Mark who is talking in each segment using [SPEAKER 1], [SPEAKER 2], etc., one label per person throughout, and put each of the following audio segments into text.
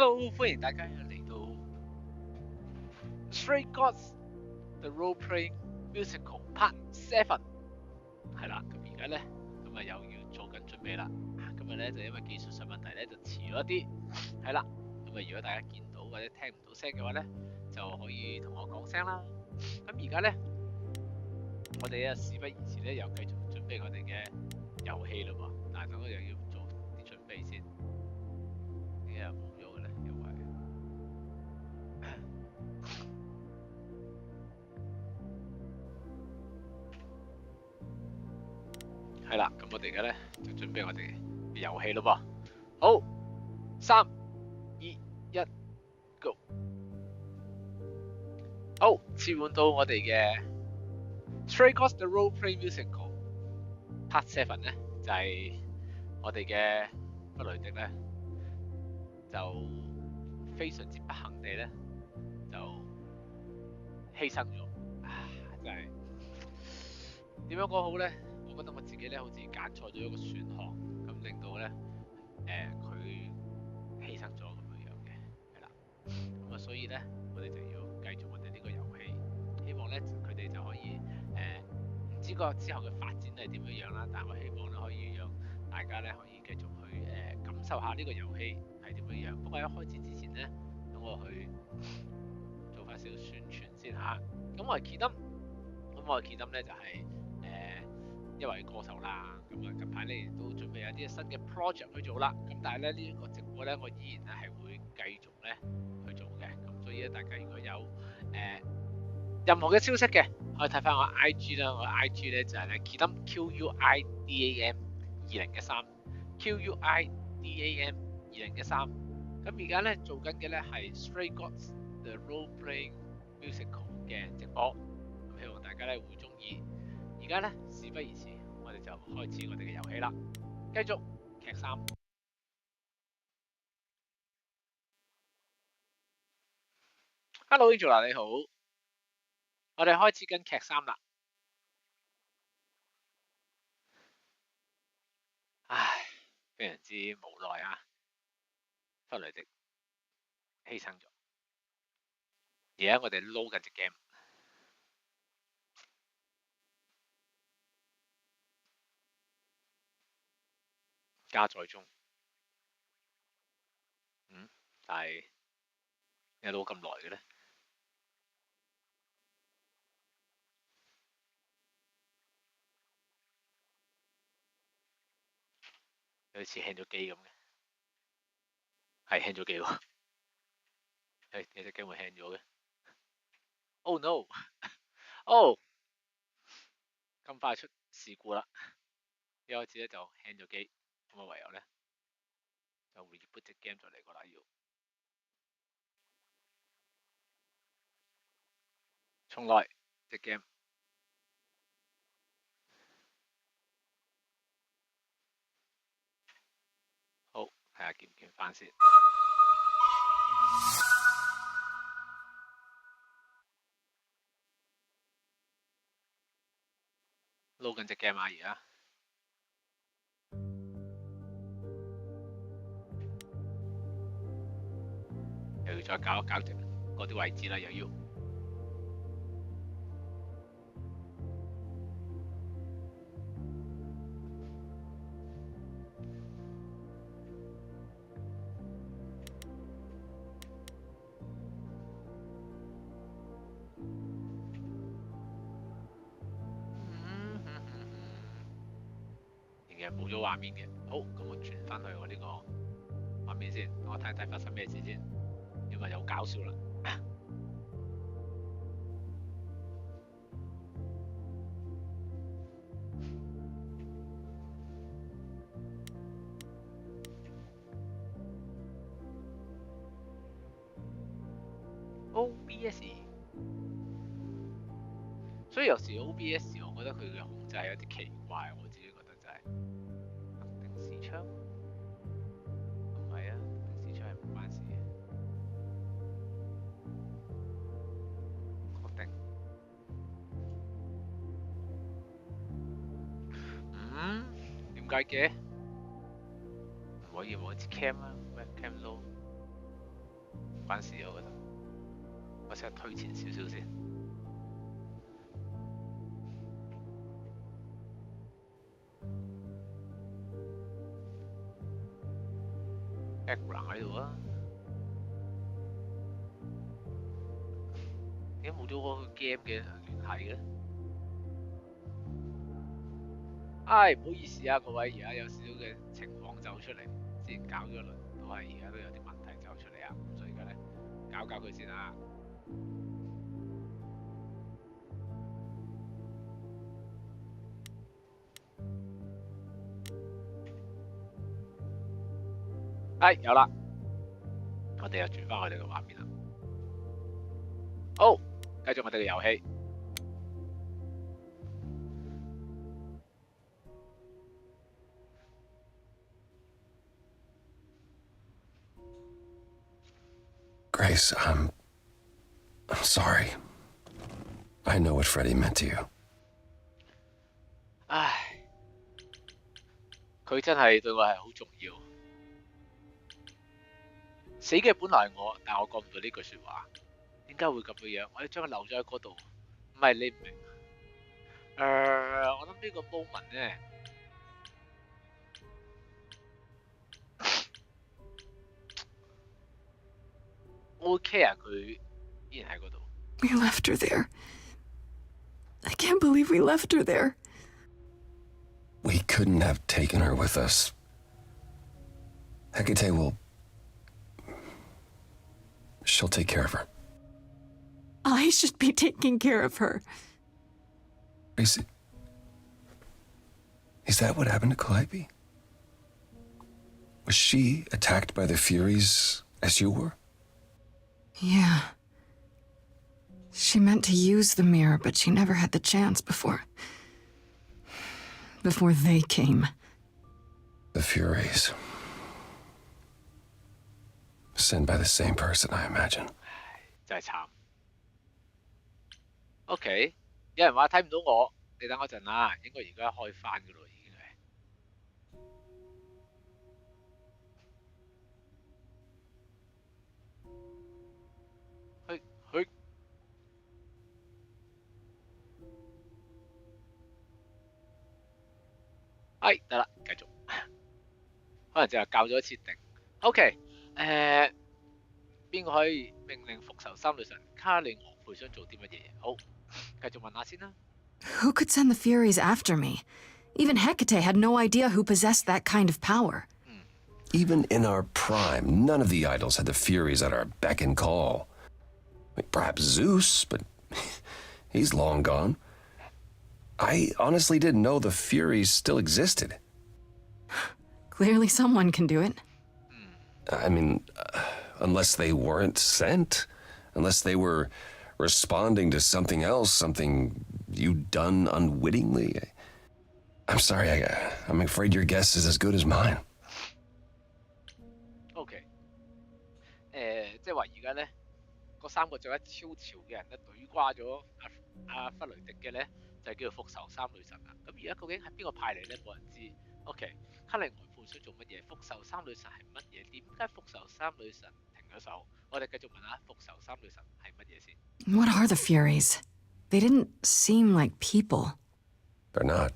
[SPEAKER 1] Hello， 歡迎大家嚟到 Stray Gods The Roleplaying Musical Part 7， 係啦。咁而家咧，咁啊又要做緊準備啦。今日咧就因為技術上問題咧就遲咗啲，係啦。咁啊如果大家見到或者聽唔到聲嘅話咧，就可以同我講聲啦。咁而家咧，我哋啊事不宜遲咧，又繼續準備我哋嘅遊戲嘞喎。但係等我又要做啲準備先。點解又冇咗嘅咧？因為係啦，咁我哋而家咧就準備我哋嘅遊戲咯噃。好，3、2、1 ，Go！ 好，切換到我哋嘅 Stray Gods The Roleplaying Musical Part 7咧，就係我哋嘅弗雷迪咧，就非常之不幸地咧，就犧牲咗。真係點樣講好咧？我覺得我自己咧好似揀錯咗一個選項，咁令到咧佢犧牲咗咁樣嘅，係啦。咁啊，所以咧我哋就要繼續我哋呢個遊戲，希望咧佢哋就可以唔知個之後嘅發展係點樣樣啦，但係我希望咧可以讓大家咧可以繼續去感受下呢個遊戲係點樣樣。不過喺開始之前咧，等我去做翻少少宣傳先嚇。咁我係傑登，咁我係傑登咧就係一位歌手啦。咁啊近排咧亦都準備有啲新嘅 project 去做啦。咁但係咧呢一個直播咧，我依然咧係會繼續咧去做嘅。咁所以咧，大家如果有任何嘅消息嘅，可以睇翻我 IG 啦。我 IG 咧就係咧傑登 QUIDAM 2013 QUIDAM 2013。咁而家咧做緊嘅咧係 Stray Gods The Roleplaying Musical 嘅直播。咁希望大家咧會中意。而家咧事不宜遲，我哋就開始我哋嘅遊戲啦。繼續劇3。Hello Angela 你好，我哋開始緊劇3啦。唉，非常之無奈啊，弗雷迪犧牲咗。而家我哋撈緊隻 game。加載中，但係點解撈咁耐嘅咧？有似 hang 咗機咁嘅，係 hang 咗機喎。係有隻 game 會 hang 咗嘅。Oh no！ 哦，咁快出事故啦！一開始咧就 hang 咗機，咁啊唯有咧就 reboot 隻 game 再嚟過啦要。重來隻 game。好，睇下見唔見翻先。撈緊隻 game 啊而家。又要再搞一搞嗰啲位置啦，又要。冇咗畫面嘅，好，咁我轉翻去我呢個畫面先，我睇睇發生咩事先，因為有搞笑啦。OBS， 所以有時 OBS 我覺得佢嘅控制有啲奇怪，我自己覺得就係定視窗，唔係啊，定視窗係唔關事嘅，確定。點解嘅？唔可以冇一支 cam 啊 ，webcam low。關事我覺得。我先推前少少先。background 喺度啊，點解冇咗嗰個 game 嘅聯繫嘅？唉，唔好意思啊，各位，而家有少少嘅情況走出嚟，之前搞咗一輪都係而家都有啲問題走出嚟啊，所以而家咧搞佢先啊。有啦，我哋又轉翻我哋嘅畫面啦。好，繼續我哋嘅遊戲。
[SPEAKER 2] Grace, I'm sorry. I know what Freddie meant to you.
[SPEAKER 1] 唉，佢真係對我係好重要。死嘅本來係我，但我講唔到呢句説話。點解會咁嘅樣？我要將佢留咗喺嗰度。唔係你唔明。我諗呢個 moment 咧，我會 care 佢依然喺嗰度。
[SPEAKER 3] We left her there. I can't believe we left her there.
[SPEAKER 2] We couldn't have taken her with us. Hecate will... She'll take care of her.
[SPEAKER 3] I should be taking care of her.
[SPEAKER 2] Is that what happened to Calliope? Was she attacked by the Furies as you were?
[SPEAKER 3] Yeah. She meant to use the mirror, but she never had the chance before they came.
[SPEAKER 2] The Furies. Sent by the same person, I imagine.
[SPEAKER 1] 真係慘。OK， 有人話睇唔到我，你等我陣啦，應該而家開翻㗎咯，已經係。得啦，繼續。可能就係教咗設定。OK， 邊個可以命令復仇三女神卡利俄佩想做啲乜嘢？好，繼續問下先啦。
[SPEAKER 3] Who could send the Furies after me? Even Hecate had no idea who possessed that kind of power.
[SPEAKER 2] Even in our prime, none of the idols had the Furies at our beck and call. Perhaps Zeus, but he's long gone. I honestly didn't know the Furies still existed.
[SPEAKER 3] Clearly someone can do it.
[SPEAKER 2] I mean, unless they weren't sent, unless they were responding to something else, something you'd done unwittingly. I'm sorry, I'm afraid your guess is as good as mine.
[SPEAKER 1] OK， 即係話而家咧，嗰三個着得超潮嘅人咧，懟瓜咗阿弗雷迪嘅咧，就叫做復仇三女神啦。咁而家究竟係邊個派嚟咧？冇人知。OK， 卡利俄佩想做乜嘢？復仇三女神係乜嘢？點解復仇三女神停咗手？我哋繼續問下復仇三女神係乜嘢先。
[SPEAKER 3] What are the Furies? They didn't seem like people.
[SPEAKER 2] They're not.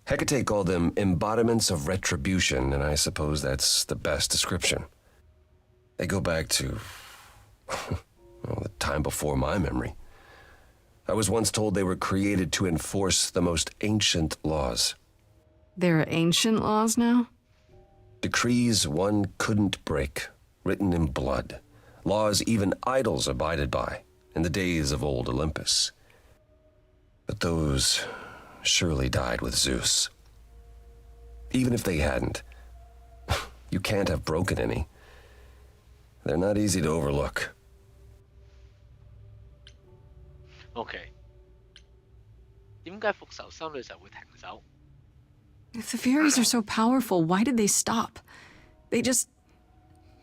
[SPEAKER 2] Hecate called them embodiments of retribution, and I suppose that's the best description. They go back to, well, the time before my memory. I was once told they were created to enforce the most ancient laws.
[SPEAKER 3] There are ancient laws now?
[SPEAKER 2] Decrees one couldn't break, written in blood. Laws even idols abided by in the days of old Olympus. But those surely died with Zeus. Even if they hadn't, you can't have broken any. They're not easy to overlook.
[SPEAKER 1] OK， 點解復仇三女神會停手？
[SPEAKER 3] If the Furies are so powerful, why did they stop? They just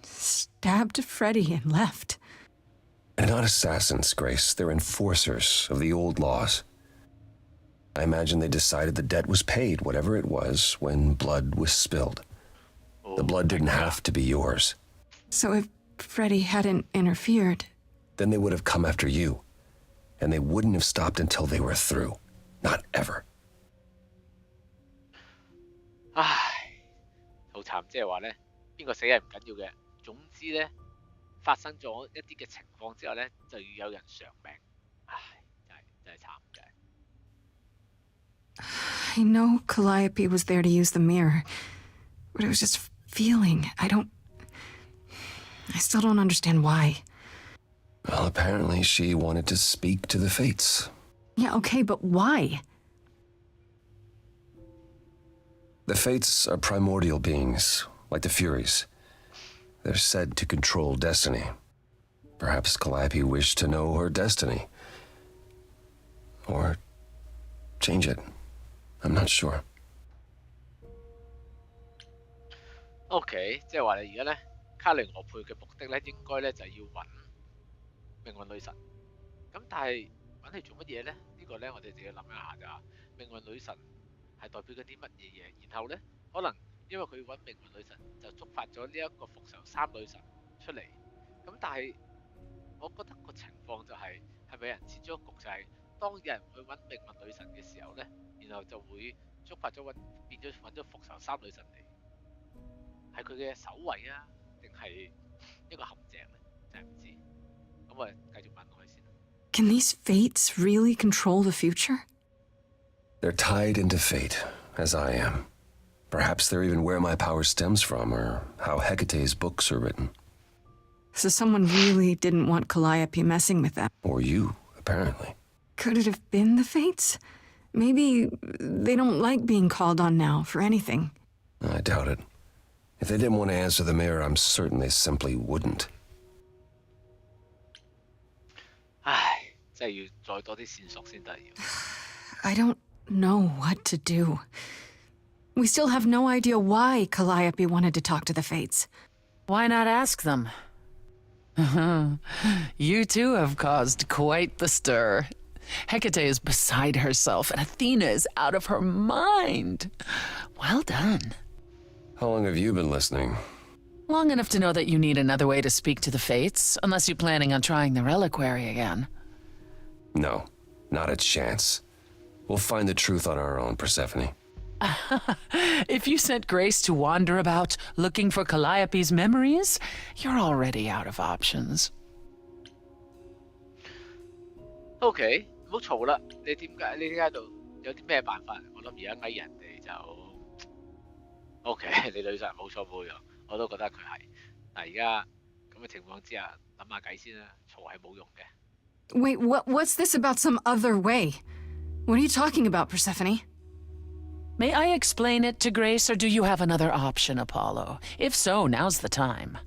[SPEAKER 3] stabbed Freddie and left.
[SPEAKER 2] They're not assassins, Grace. They're enforcers of the old laws. I imagine they decided the debt was paid, whatever it was, when blood was spilled. The blood didn't have to be yours.
[SPEAKER 3] So Freddy hadn't interfered.
[SPEAKER 2] Then they would have come after you. And they wouldn't have stopped until they were through. Not ever.
[SPEAKER 1] 唉，好慘，即係話咧，邊個死係唔緊要嘅，總之咧發生咗一啲嘅情況之後咧，就要有人償命。唉，真係慘，真係。
[SPEAKER 3] I know Calliope was there to use the mirror, but it was just feeling. I still don't understand why.
[SPEAKER 2] Well, apparently she wanted to speak to the fates.
[SPEAKER 3] Yeah, okay, but why?
[SPEAKER 2] The fates are primordial beings, like the Furies. They're said to control destiny. Perhaps Calliope wished to know her destiny. Or change it. I'm not sure.
[SPEAKER 1] OK， 即係話你而家咧，卡利俄佩嘅目的咧，應該咧就係要揾命運女神。咁但係揾嚟做乜嘢咧？呢個咧我哋自己諗一下咋。命運女神係代表緊啲乜嘢嘢？然後咧，可能因為佢揾命運女神，就觸發咗呢一個復仇三女神出嚟。咁但係我覺得個情況就係咪有人設咗個局，就係當有人去揾命運女神嘅時候咧，然後就會觸發咗變咗揾咗復仇三女神嚟，係佢嘅守衛啊，定係一個陷阱咧？真係唔知。咁我哋繼續問落去先。
[SPEAKER 3] Can these fates really control the future?
[SPEAKER 2] They're tied into fate, as I am. Perhaps they're even where my power stems from, or how Hecate's books are written.
[SPEAKER 3] So someone really didn't want Calliope messing with them.
[SPEAKER 2] Or you, apparently.
[SPEAKER 3] Could it have been the fates? Maybe they don't like being called on now for anything.
[SPEAKER 2] I doubt it. If they didn't want to answer the mirror, I'm certain they simply wouldn't.
[SPEAKER 1] 唉，真係要再多啲線索先得要。
[SPEAKER 3] I don't know what to do. We still have no idea why Calliope wanted to talk to the fates.
[SPEAKER 4] Why not ask them? You too have caused quite the stir. Hecate is beside herself, and Athena is out of her mind. Well done.
[SPEAKER 2] How long have you been listening?
[SPEAKER 4] Long enough to know that you need another way to speak to the fates, unless you're planning on trying the reliquary again.
[SPEAKER 2] No, not a chance. We'll find the truth on our own, Persephone.
[SPEAKER 4] If you sent Grace to wander about looking for Calliope's memories, you're already out of options.
[SPEAKER 1] OK， 唔好嘈啦！你點解度有啲咩辦法？我諗而家嗌人哋就 OK， 你女神冇錯冇用，我都覺得佢係。但係而家咁嘅情況之下，諗下計先啦，嘈係冇用嘅。
[SPEAKER 3] Wait, what's this about some other way? What are you talking about, Persephone?
[SPEAKER 4] May I explain it to Grace, or do you have another option, Apollo? If so, now's the time.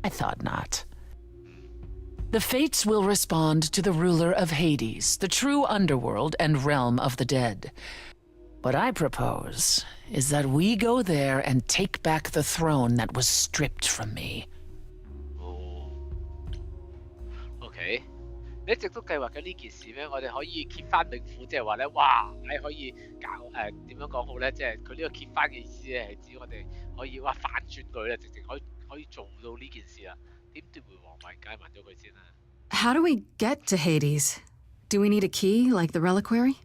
[SPEAKER 4] I thought not. The fates will respond to the ruler of Hades, the true underworld and realm of the dead. What I propose is that we go there and take back the throne that was stripped from me.
[SPEAKER 1] OK， 你一直都計劃緊呢件事咩？我哋可以揭翻冥府，即係話咧，哇！你可以搞點樣講好咧？即係佢呢個揭翻嘅意思咧，係指我哋可以哇反轉佢咧，直情可以做到呢件事啦。點奪回皇位？梗係問咗佢先啦。
[SPEAKER 3] How do we get to Hades? Do we need a key, like the reliquary?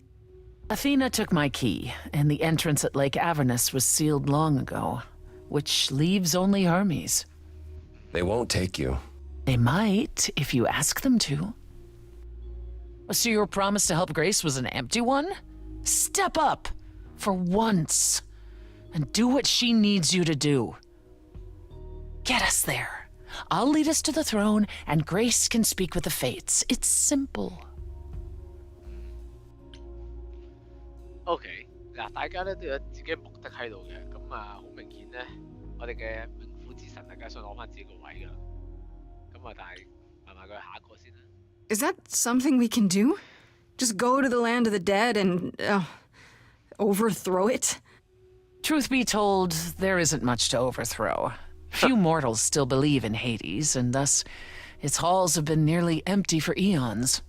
[SPEAKER 4] Athena took my key, and the entrance at Lake Avernus was sealed long ago, which leaves only Hermes.
[SPEAKER 2] They won't take you.
[SPEAKER 4] They might, if you ask them to. So your promise to help Grace was an empty one? Step up, for once, and do what she needs you to do. Get us there. I'll lead us to the throne, and Grace can speak with the fates. It's simple.
[SPEAKER 1] OK， 嗱，大家咧都有自己嘅目的喺度嘅，咁好明顯咧，我哋嘅冥府之神大家想攞翻自己個位噶啦，咁但係問埋佢下一個先啦。
[SPEAKER 3] Is that something we can do? Just go to the land of the dead and overthrow it?
[SPEAKER 4] Truth be told, there isn't much to overthrow. Few mortals still believe in Hades, and thus its halls have been nearly empty for eons.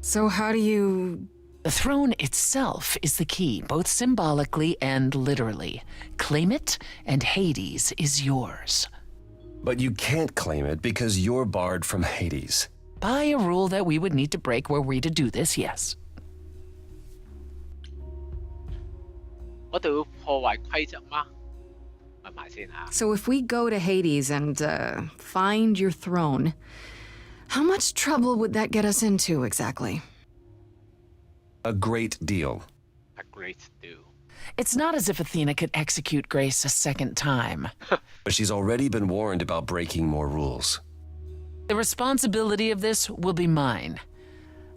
[SPEAKER 3] So how do you...
[SPEAKER 4] The throne itself is the key, both symbolically and literally. Claim it, and Hades is yours.
[SPEAKER 2] But you can't claim it because you're barred from Hades.
[SPEAKER 4] By a rule that we would need to break were we to do this, yes.
[SPEAKER 1] 我哋會破壞規則嗎？問埋先嚇。
[SPEAKER 3] So if we go to Hades and find your throne, how much trouble would that get us into exactly?
[SPEAKER 2] A great deal.
[SPEAKER 1] A great deal.
[SPEAKER 4] It's not as if Athena could execute Grace a second time.
[SPEAKER 2] But she's already been warned about breaking more rules.
[SPEAKER 4] The responsibility of this will be mine.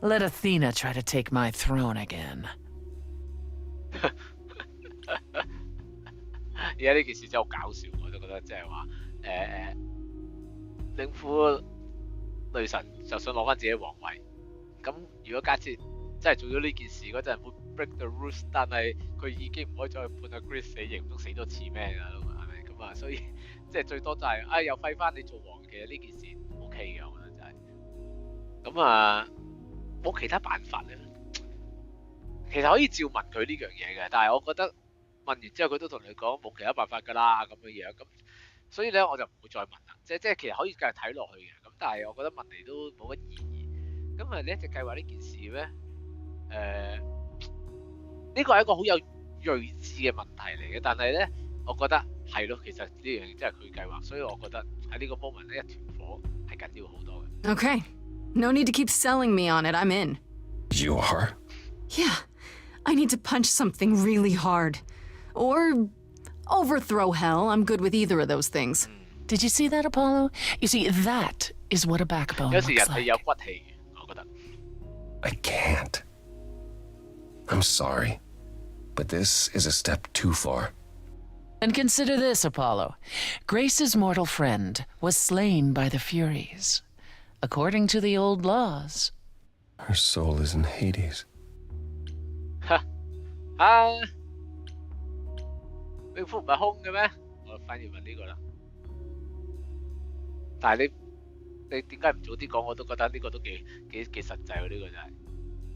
[SPEAKER 4] Let Athena try to take my throne again.
[SPEAKER 1] 而家呢件事真係好搞笑，我都覺得即係話領父女神就想攞翻自己皇位，咁如果假設真係做咗呢件事嗰陣會 break the rules， 但係佢已經唔可以再判阿 Grace 死刑，唔通死多次咩？係咪咁啊？所以即係最多就係、又廢翻你做王，其實呢件事 OK 嘅，我覺得真係。咁啊，冇其他辦法咧。其實可以照問佢呢樣嘢嘅，但係我覺得問完之後佢都同你講冇其他辦法㗎啦咁樣樣，咁所以咧我就唔會再問啦。即其實可以繼續睇落去嘅，咁但係我覺得問嚟都冇乜意義。咁啊，你一直計劃呢件事咧，呢個係一個好有睿智嘅問題嚟嘅，但係咧，我覺得係咯，其實呢樣嘢真係佢計劃，所以我覺得喺呢個 moment 咧一團火係緊要好多嘅。
[SPEAKER 3] Okay. No need to keep selling me on it. I'm in.
[SPEAKER 2] You are?
[SPEAKER 3] Yeah. I need to punch something really hard. Or overthrow hell. I'm good with either of those things.
[SPEAKER 4] Did you see that, Apollo? You see, that is what a backbone
[SPEAKER 1] 有時人
[SPEAKER 4] looks
[SPEAKER 1] 係
[SPEAKER 4] like.
[SPEAKER 1] 有骨氣嘅，我覺得。
[SPEAKER 2] I can't. I'm sorry, but this is a step too far.
[SPEAKER 4] And consider this, Apollo. Grace's mortal friend was slain by the Furies. According to the old laws.
[SPEAKER 2] Her soul is in Hades.
[SPEAKER 1] 冥府唔係空嘅咩？我反而問呢個啦。但係你點解唔早啲講？我都覺得呢個都幾實際喎，呢個就係。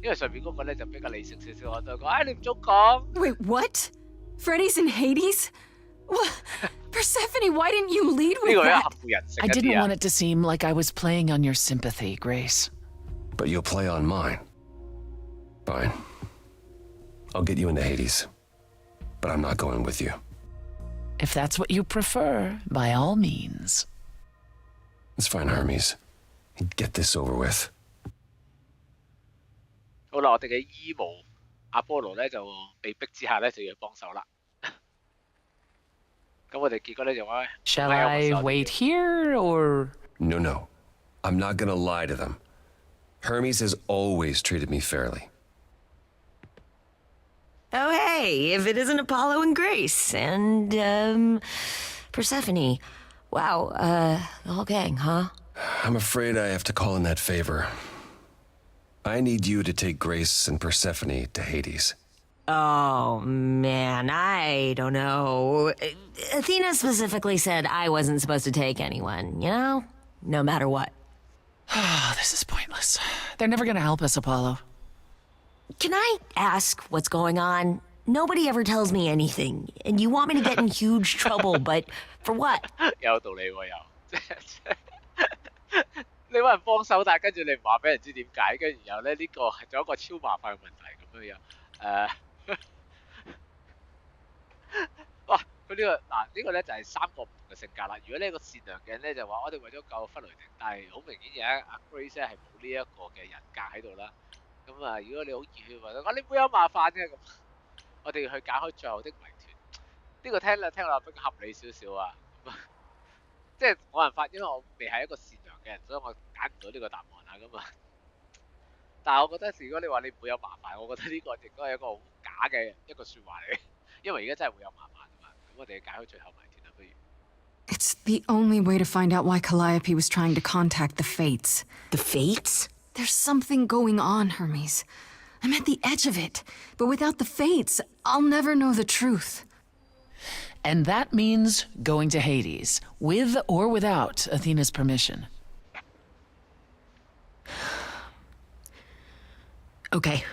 [SPEAKER 1] 因為上面嗰個咧就比較理性少少，我都講，你唔早講。
[SPEAKER 3] Wait, what? Freddy's in Hades? What? Persephone, why didn't you lead
[SPEAKER 1] 呢
[SPEAKER 3] with
[SPEAKER 1] 個一
[SPEAKER 3] that?
[SPEAKER 1] 合乎人性
[SPEAKER 4] I
[SPEAKER 1] 一
[SPEAKER 4] didn't
[SPEAKER 1] 啲
[SPEAKER 4] want
[SPEAKER 1] 啊。
[SPEAKER 4] it to seem like I was playing on your sympathy, Grace.
[SPEAKER 2] But you'll play on mine. Fine. I'll get you into Hades. But I'm not going with you.
[SPEAKER 4] If that's what you prefer, by all means.
[SPEAKER 2] It's fine, Hermes. Get this over with.
[SPEAKER 1] 好啦，我哋嘅醫巫阿波羅咧就被逼之下咧就要幫手啦。咁我哋結果咧就話
[SPEAKER 4] Shall I wait here, or...?
[SPEAKER 2] No. I'm not gonna lie to them. Hermes has always treated me fairly.
[SPEAKER 5] Oh, hey, if it isn't Apollo and Grace and, Persephone. Wow, the whole gang, huh?
[SPEAKER 2] I'm afraid I have to call in that favor. I need you to take Grace and Persephone to Hades.
[SPEAKER 5] Oh, man, I don't know. Athena specifically said I wasn't supposed to take anyone, you know? No matter what.
[SPEAKER 4] Oh, this is pointless. They're never gonna help us, Apollo.
[SPEAKER 5] Can I ask what's going on? Nobody ever tells me anything, and you want me to get in huge trouble, but for what?
[SPEAKER 1] 有道理喎又，你揾人幫手，但係跟住你唔話俾人知點解，跟住然後咧呢個係仲有一個超麻煩嘅問題咁樣樣。哇！佢呢個嗱呢個咧就係三個唔同嘅性格啦。如果呢個善良嘅人咧就話我哋為咗救弗雷迪，但係好明顯而家阿 Grace 咧係冇呢一個嘅人格喺度啦。咁啊，如果你好熱血話，你唔會有麻煩嘅咁，我哋要去解開最後的謎團。呢個聽落比較合理少少啊。即係冇辦法，因為我未係一個善良嘅人，所以我揀唔到呢個答案啊咁啊。但係我覺得如果你話你唔會有麻煩，我覺得呢個亦都係一個好假嘅一個説話嚟嘅，因為而家真係會有麻煩啊嘛。咁我哋要解開最後謎團啦，不如。
[SPEAKER 3] It's the only way to find out why Calliope was trying to contact the Fates.
[SPEAKER 5] The Fates?
[SPEAKER 3] There's something going on, Hermes. I'm at the edge of it. But without the Fates, I'll never know the truth.
[SPEAKER 4] And that means going to Hades, with or without Athena's permission.
[SPEAKER 5] Okay.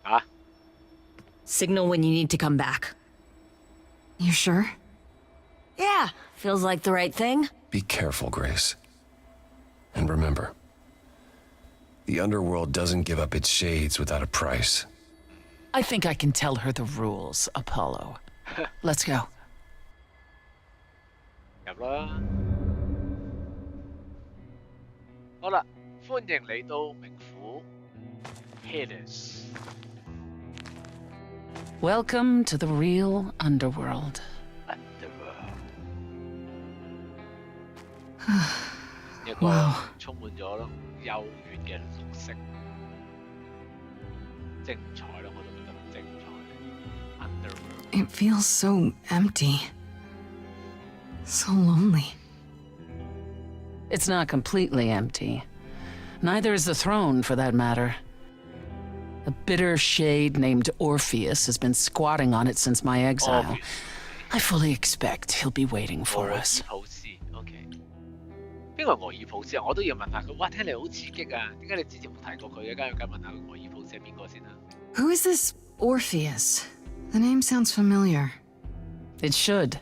[SPEAKER 1] 啊？
[SPEAKER 5] Signal when you need to come back.
[SPEAKER 3] You sure?
[SPEAKER 5] Yeah, feels like the right thing.
[SPEAKER 2] Be careful, Grace. And remember, the underworld doesn't give up its shades without a price.
[SPEAKER 4] I think I can tell her the rules, Apollo. Let's go.
[SPEAKER 1] 入啦。好啦，歡迎嚟到冥府 Hades。
[SPEAKER 4] Welcome to the real underworld.
[SPEAKER 1] Underworld 一個充滿咗幽怨嘅綠色，精彩咯，我都覺得精彩。Underworld
[SPEAKER 3] It feels so empty. So lonely.
[SPEAKER 4] It's not completely empty. Neither is the throne, for that matter. A bitter shade named Orpheus has been squatting on it since my exile. I fully expect he'll be waiting for us.
[SPEAKER 1] 俄爾普斯 ，OK。邊個係俄爾普斯啊？我都要問下佢。哇，聽嚟好刺激啊！點解你之前冇提過佢嘅？梗係問下佢俄爾普斯係邊個先啦。
[SPEAKER 3] Who is this Orpheus? The name sounds familiar.
[SPEAKER 4] It should.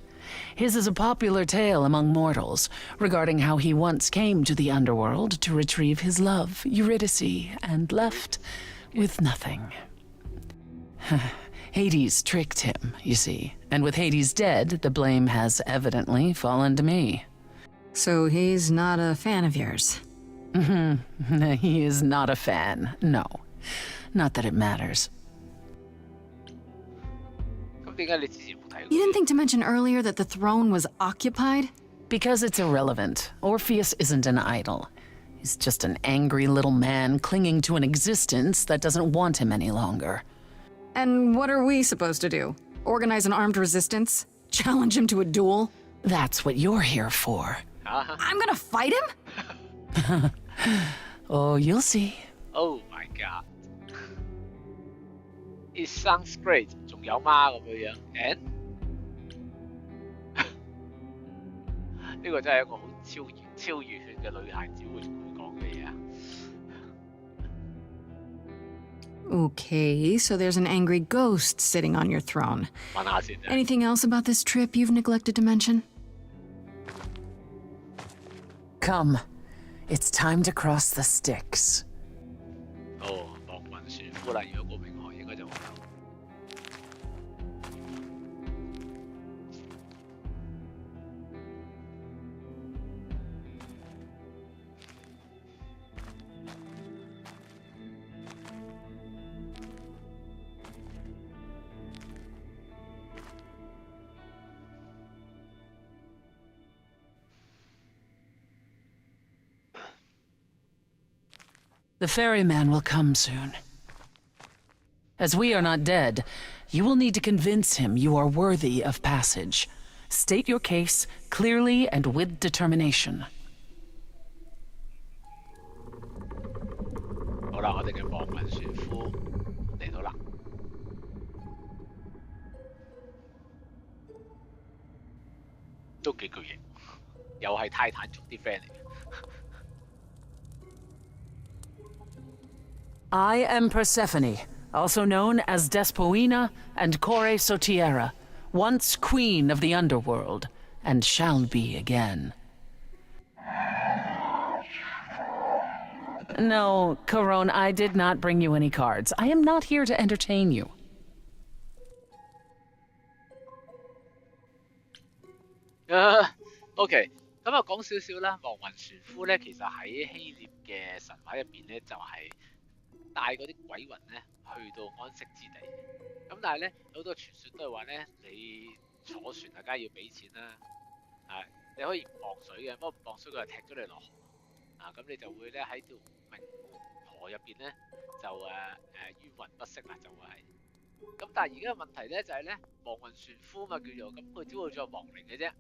[SPEAKER 4] His is a popular tale among mortals regarding how he once came to the underworld to retrieve his love, Eurydice, and left with nothing. Hades tricked him, you see, and with Hades dead, the blame has evidently fallen to me.
[SPEAKER 3] So he's not a fan of yours.
[SPEAKER 4] He is not a fan, no. Not that it matters.
[SPEAKER 1] 咁點解你之前冇提過？
[SPEAKER 3] You didn't think to mention earlier that the throne was occupied?
[SPEAKER 4] Because it's irrelevant. Orpheus isn't an idol. He's just an angry little man clinging to an existence that doesn't want him any longer.
[SPEAKER 3] And what are we supposed to do? Organize an armed resistance? Challenge him to a duel?
[SPEAKER 4] That's what you're here for.
[SPEAKER 3] I'm gonna fight him?
[SPEAKER 4] Oh, you'll see.
[SPEAKER 1] Oh my god! It sounds great. 仲有嗎咁樣？And 呢個真係一個好超熱血嘅女孩子會講嘅嘢啊！
[SPEAKER 3] Okay, so there's an angry ghost sitting on your throne.
[SPEAKER 1] 問下先啫。
[SPEAKER 3] Anything else about this trip you've neglected to mention?
[SPEAKER 4] Come. It's time to cross the Styx.
[SPEAKER 1] 哦，亡魂船夫啦，如果個名號應該就會有。
[SPEAKER 4] The ferryman will come soon. As we are not dead, you will need to convince him you are worthy of passage. State your case clearly and with determination.
[SPEAKER 1] 好啦，我哋嘅亡魂船夫嚟到啦。都幾巨型，又係泰坦族啲 friend 嚟嘅。
[SPEAKER 4] I am Persephone, also known as Despoina and Kore Sotiera, once queen of the underworld, and shall be again. No, Corone, I did not bring you any cards. I am not here to entertain you.
[SPEAKER 1] OK， 咁啊講少少啦。亡魂船夫咧，其實喺希臘嘅神話入邊咧，就係、帶嗰啲鬼魂咧去到安息之地。咁但係咧，好多傳說都係話咧，你坐船啊，梗係要俾錢啦。你可以唔磅水嘅，不過唔磅水佢就踢咗你落河。咁你就會咧喺條冥河入邊咧就冤魂不息啦，就會係。咁但係而家嘅問題咧就係咧，亡魂船夫嘛叫做，咁佢只會做亡靈嘅啫。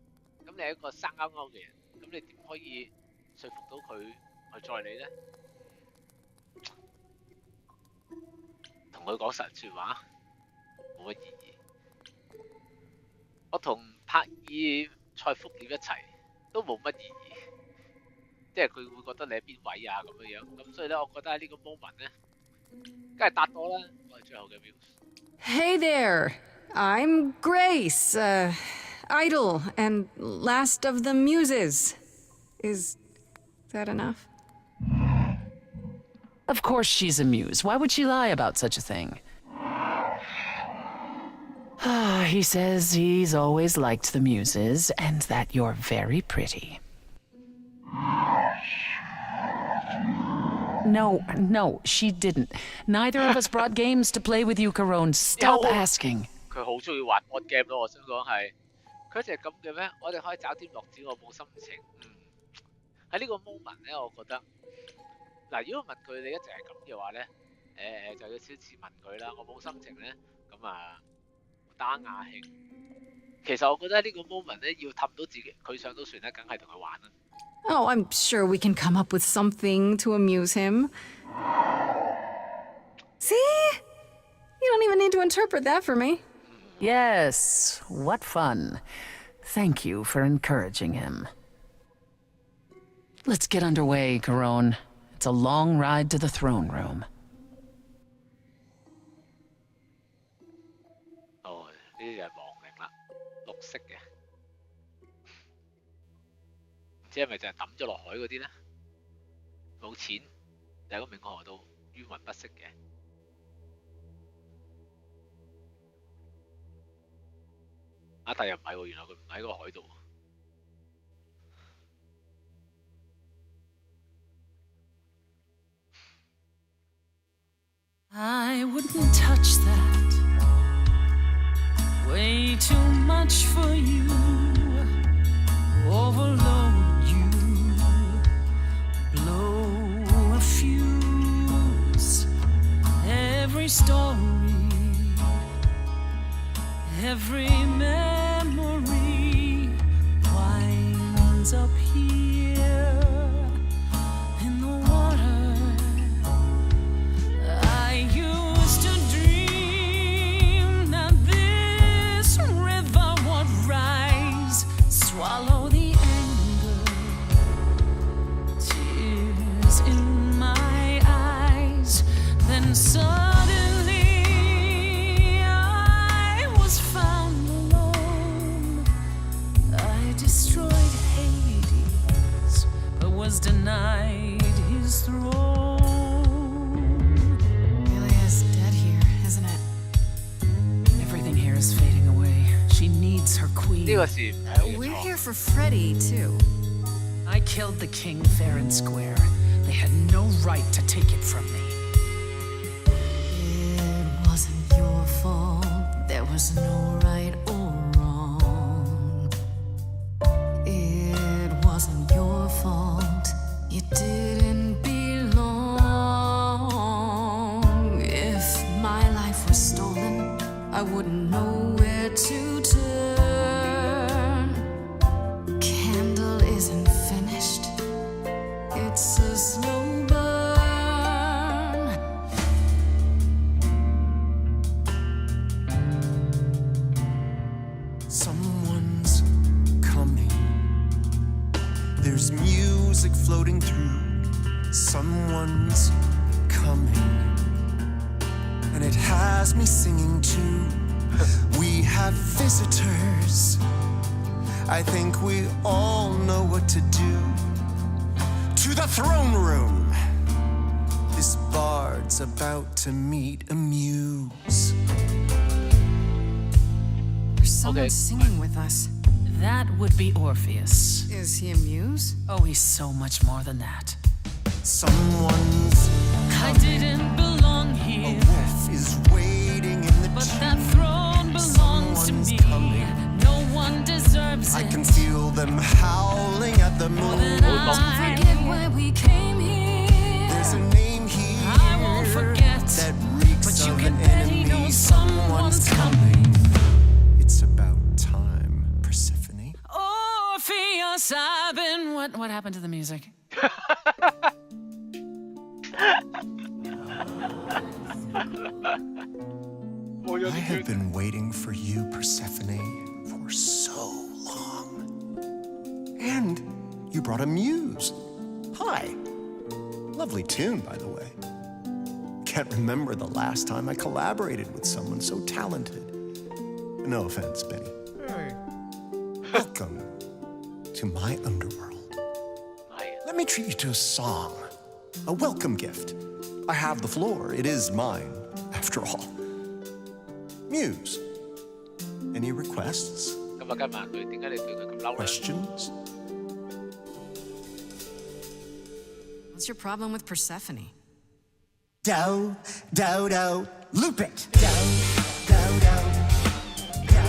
[SPEAKER 1] 咁你係一個生勾勾嘅人，咁你點可以說服到佢去載你咧？同佢講神説話冇乜意義。我同帕爾塞福涅一齊都冇乜意義，即係佢會覺得你喺邊位啊咁樣樣。咁所以咧，我覺得喺呢個 moment 咧，梗係答我啦。我係最後嘅 views。
[SPEAKER 3] Hey there! I'm Grace. idol and last of the muses. Is that enough?
[SPEAKER 4] Of course she's a muse. Why would she lie about such a thing? He says he's always liked the muses and that you're very pretty. No, she didn't. Neither of us brought games to play with you, Corone. Stop asking.
[SPEAKER 1] 佢好中意玩 board game 咯，我想講係，佢就係咁嘅咩？我哋可以找啲樂子，我冇心情。喺呢個 moment 咧，我覺得嗱，如果問佢你一直係咁嘅話咧，就要少次問佢啦。我冇心情咧，咁啊打牙興。其實我覺得呢個 moment 咧，要氹到自己佢上到船咧，梗係同佢玩啦。
[SPEAKER 3] Oh, I'm sure we can come up with something to amuse him. See? You don't even need to interpret that for me.
[SPEAKER 4] Yes, what fun. Thank you for encouraging him. Let's get underway, Corone. It's a long ride to the throne room.
[SPEAKER 1] 哦，呢啲就係亡靈啦，綠色嘅，唔知係咪就係抌咗落海嗰啲咧？冇錢，就喺個冥河度冤魂不息嘅。但又唔係喎，原來佢唔喺個海度。
[SPEAKER 4] I wouldn't touch that. Way too much for you. Overload you. Blow a fuse. Every story. Every memory winds up here in the water. I used to dream that this river would rise, swallow the anger, tears in my eyes, then suddenly I was found alone. I destroyed Hades, but was denied his throne.
[SPEAKER 3] Really is dead here, isn't it?
[SPEAKER 4] Everything here is fading away. She needs her
[SPEAKER 1] 呢
[SPEAKER 4] queen.
[SPEAKER 1] 個是唔係嘅
[SPEAKER 3] We're
[SPEAKER 1] 錯。
[SPEAKER 3] here for Freddy, too.
[SPEAKER 4] I killed the king fair and square. They had no right to take it from me.
[SPEAKER 3] It wasn't your fault. There was no right or wrong. It wasn't your fault. You didn't belong. If my life was stolen, I wouldn't know where to turn. Candle isn't finished. It's a slow burn.
[SPEAKER 6] Someone's coming. There's music floating through. Someone's coming. And it has me singing too. We have visitors. I think we all know what to do. To the throne room. This bard's about to meet a muse.
[SPEAKER 3] There's someone
[SPEAKER 1] Okay.
[SPEAKER 3] singing with us.
[SPEAKER 4] That would be Orpheus.
[SPEAKER 3] Is he a muse?
[SPEAKER 4] Oh, he's so much more than that.
[SPEAKER 6] Someone's
[SPEAKER 4] I didn't belong
[SPEAKER 6] a
[SPEAKER 4] here,
[SPEAKER 6] wolf is waiting in the
[SPEAKER 4] but
[SPEAKER 6] tomb.
[SPEAKER 4] that throne belongs to
[SPEAKER 6] Someone's
[SPEAKER 4] me.
[SPEAKER 6] coming.
[SPEAKER 4] No one deserves
[SPEAKER 6] I
[SPEAKER 4] it.
[SPEAKER 6] can feel them howling at the moon.
[SPEAKER 4] Then I
[SPEAKER 3] Forget why we came here.
[SPEAKER 6] There's a name here
[SPEAKER 4] I won't forget,
[SPEAKER 6] that reeks
[SPEAKER 4] but you
[SPEAKER 6] of
[SPEAKER 4] can
[SPEAKER 6] an
[SPEAKER 4] bet he
[SPEAKER 6] enemy.
[SPEAKER 4] knows someone's coming.
[SPEAKER 6] It's about time, Persephone.
[SPEAKER 4] Orpheus, I've been. What happened to the music?
[SPEAKER 6] I have been waiting for you, Persephone, for so long. And you brought a muse. Hi. Lovely tune, by the way. Can't remember the last time I collaborated with someone so talented. No offense, Benny.
[SPEAKER 7] Hey,
[SPEAKER 6] Welcome to my underworld. Let me treat you to a song, a welcome gift. I have the floor. It is mine, after all. Muse, any requests?
[SPEAKER 1] 咁啊，跟埋佢，點解你對佢咁嬲咧？
[SPEAKER 6] Questions?
[SPEAKER 3] What's your problem with Persephone?
[SPEAKER 6] Do, do, do, loop it. Do, do, do, do, do, do.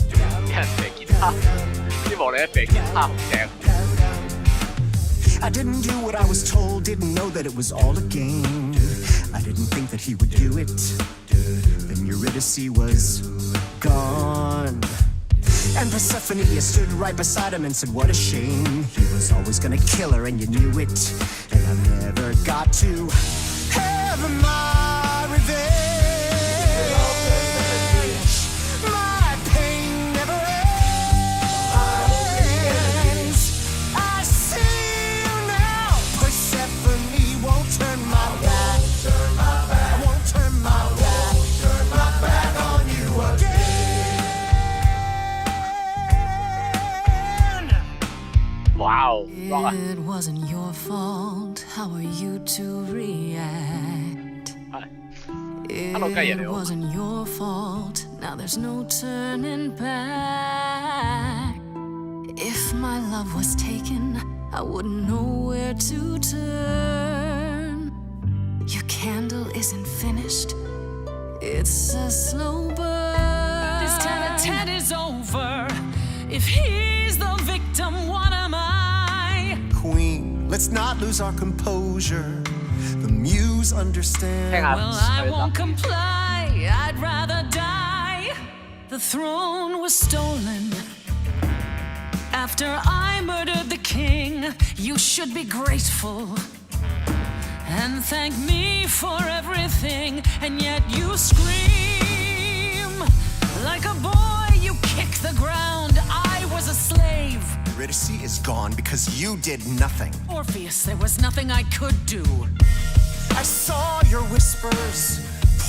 [SPEAKER 1] 有人射吉他，希望你一射吉他好正。
[SPEAKER 6] I didn't do what I was told, didn't know that it was all a game. I didn't think that he would do it. Then Eurydice was gone. And Persephone stood right beside him and said, what a shame. He was always gonna kill her and you knew it. And I never got to have my revenge. My pain never ends. I see you now. Persephone won't turn my back. I won't turn my back on you again.
[SPEAKER 1] Wow, rock 啊！
[SPEAKER 3] It wasn't your fault. How are you to react?
[SPEAKER 1] 係，Hello，雞爺你
[SPEAKER 3] It
[SPEAKER 1] 好。
[SPEAKER 3] wasn't your fault. Now there's no turning back. If my love was taken, I wouldn't know where to turn. Your candle isn't finished. It's a slow burn.
[SPEAKER 4] This tete-a-tete is over. If he's the victim, what am I?
[SPEAKER 6] Queen, let's not lose our composure. The muse
[SPEAKER 1] 聽
[SPEAKER 6] understands.
[SPEAKER 1] 下
[SPEAKER 4] Well, I
[SPEAKER 1] 佢
[SPEAKER 4] won't
[SPEAKER 1] 啦。
[SPEAKER 4] comply. I'd rather die. The throne was stolen. After I murdered the king, you should be grateful and thank me for everything. And yet you scream like a boy. You kick the ground. I was a slave.
[SPEAKER 6] Eurydice is gone because you did nothing.
[SPEAKER 4] Orpheus, there was nothing I could do.
[SPEAKER 6] I saw your whispers,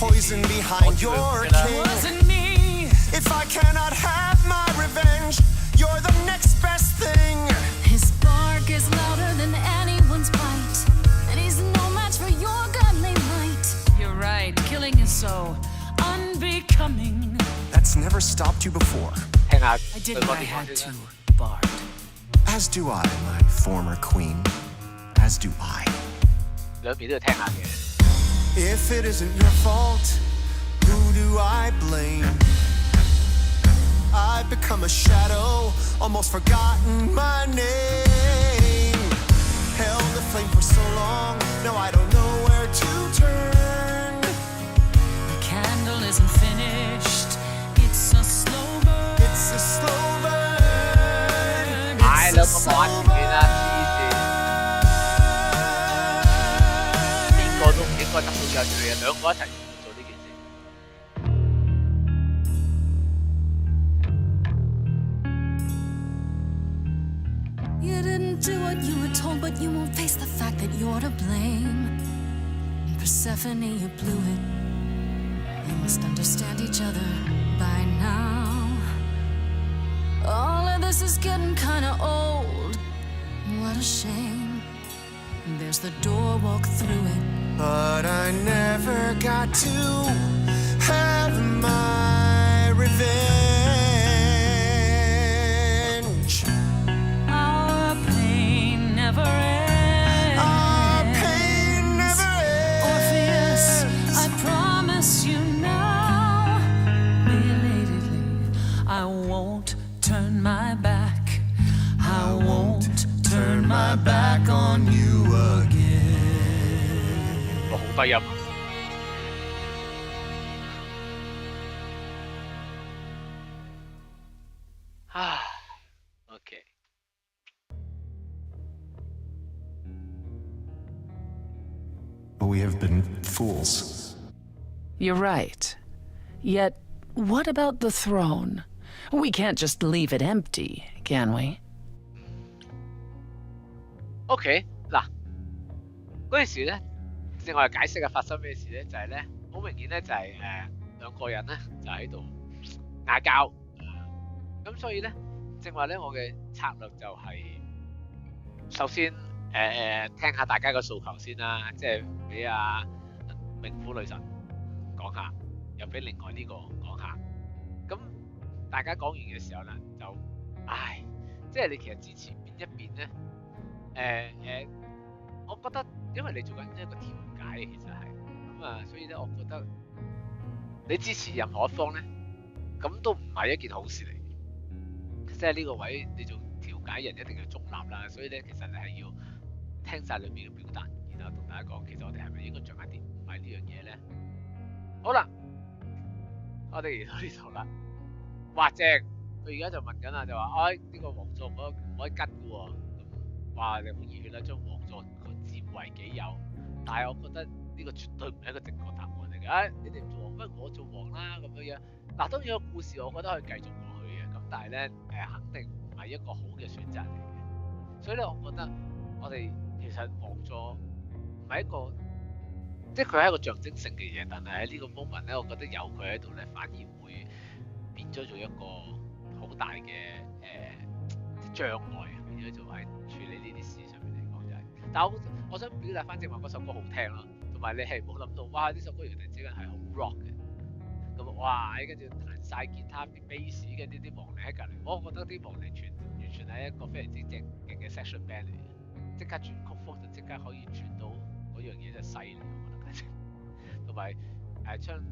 [SPEAKER 6] poison behind your king.
[SPEAKER 4] Wasn't me.
[SPEAKER 6] If I cannot have my revenge, you're the next best thing.
[SPEAKER 3] His bark is louder than anyone's bite, and he's no match for your godly might.
[SPEAKER 4] You're right. Killing is so unbecoming.
[SPEAKER 6] That's never stopped you before.
[SPEAKER 1] 聽下
[SPEAKER 4] I
[SPEAKER 1] 佢
[SPEAKER 4] did
[SPEAKER 1] 講
[SPEAKER 4] what I
[SPEAKER 1] 啲
[SPEAKER 4] had
[SPEAKER 1] 講
[SPEAKER 4] to,
[SPEAKER 1] 先啦。
[SPEAKER 4] Bard.
[SPEAKER 6] As do I, my former queen. As do I.
[SPEAKER 1] 兩邊都要聽下嘅。
[SPEAKER 6] If it isn't your fault, who do I blame? I've become a shadow, almost forgotten my name. Held the flame for so long, now I don't know where to turn.
[SPEAKER 4] The candle isn't finished. It's a slow burn.
[SPEAKER 6] It's a slow burn.
[SPEAKER 1] 唉，
[SPEAKER 6] It's
[SPEAKER 1] 兩
[SPEAKER 6] a
[SPEAKER 1] 個
[SPEAKER 6] slow
[SPEAKER 1] 玩完啦，黐線，邊個都唔應該得到有罪嘅，兩個一齊做呢件事。
[SPEAKER 3] You didn't do what you were told, but you won't face the fact that you're to blame. Persephone, you blew it. You must understand each other by now. All of this is getting kinda old. What a shame. There's the door, walk through it.
[SPEAKER 6] But I never got to have my revenge.
[SPEAKER 4] Our pain never ends.
[SPEAKER 6] Our pain never
[SPEAKER 4] Orpheus,
[SPEAKER 6] ends.
[SPEAKER 4] I promise you now, belatedly, I won't turn my back. I won't turn my back on you again.
[SPEAKER 1] 我好低音啊！啊，OK，
[SPEAKER 6] We have been fools.
[SPEAKER 4] You're right. Yet, what about the throne? We can't just leave it empty, can we?
[SPEAKER 1] OK， 嗱，嗰陣時咧，正我哋解釋下發生咩事咧，就係咧，好明顯咧就係兩個人咧就喺度嗌交，咁所以咧，正話咧，我嘅策略就係、首先聽下大家嘅訴求先啦，即係俾阿冥府女神講下，又俾另外呢個講下。咁大家講完嘅時候咧，就即係你其實支持邊一邊咧？我覺得因為你做緊一個調解其實係咁啊，所以咧，我覺得你支持任何一方咧，咁都唔係一件好事嚟。即係呢個位你做調解人一定要中立啦，所以咧其實你係要聽晒裏面嘅表達，然後同大家講，其實我哋係咪應該着一啲唔係呢樣嘢咧？好啦，我哋嚟到呢度啦，哇正！佢而家就問緊啦，就話呢個王座唔可以跟嘅喎，咁哇你好熱血啦，將王座佢佔為己有，但係我覺得呢個絕對唔係一個正確答案嚟嘅。你哋唔做王，不如我做王啦咁樣。嗱，當然個故事我覺得可以繼續落去嘅，咁但係咧肯定唔係一個好嘅選擇嚟嘅。所以咧，我覺得我哋其實王座唔係一個，即係佢係一個象徵性嘅嘢，但係喺呢個 moment 咧，我覺得有佢喺度咧，反而會變咗做一個好大嘅障礙，變咗做喺處理呢啲事上面嚟講就係。但係我想表達翻正話嗰首歌好聽咯，同埋你係冇諗到，哇！呢首歌原來之間係好 rock 嘅。咁哇！跟住彈晒吉他、啲 bass 嘅呢啲亡靈喺隔離，我覺得啲亡靈完全係一個非常之正勁嘅 section band 嚟嘅，即刻轉曲風就即刻可以轉到嗰樣嘢，真係犀利，我覺得簡直。同埋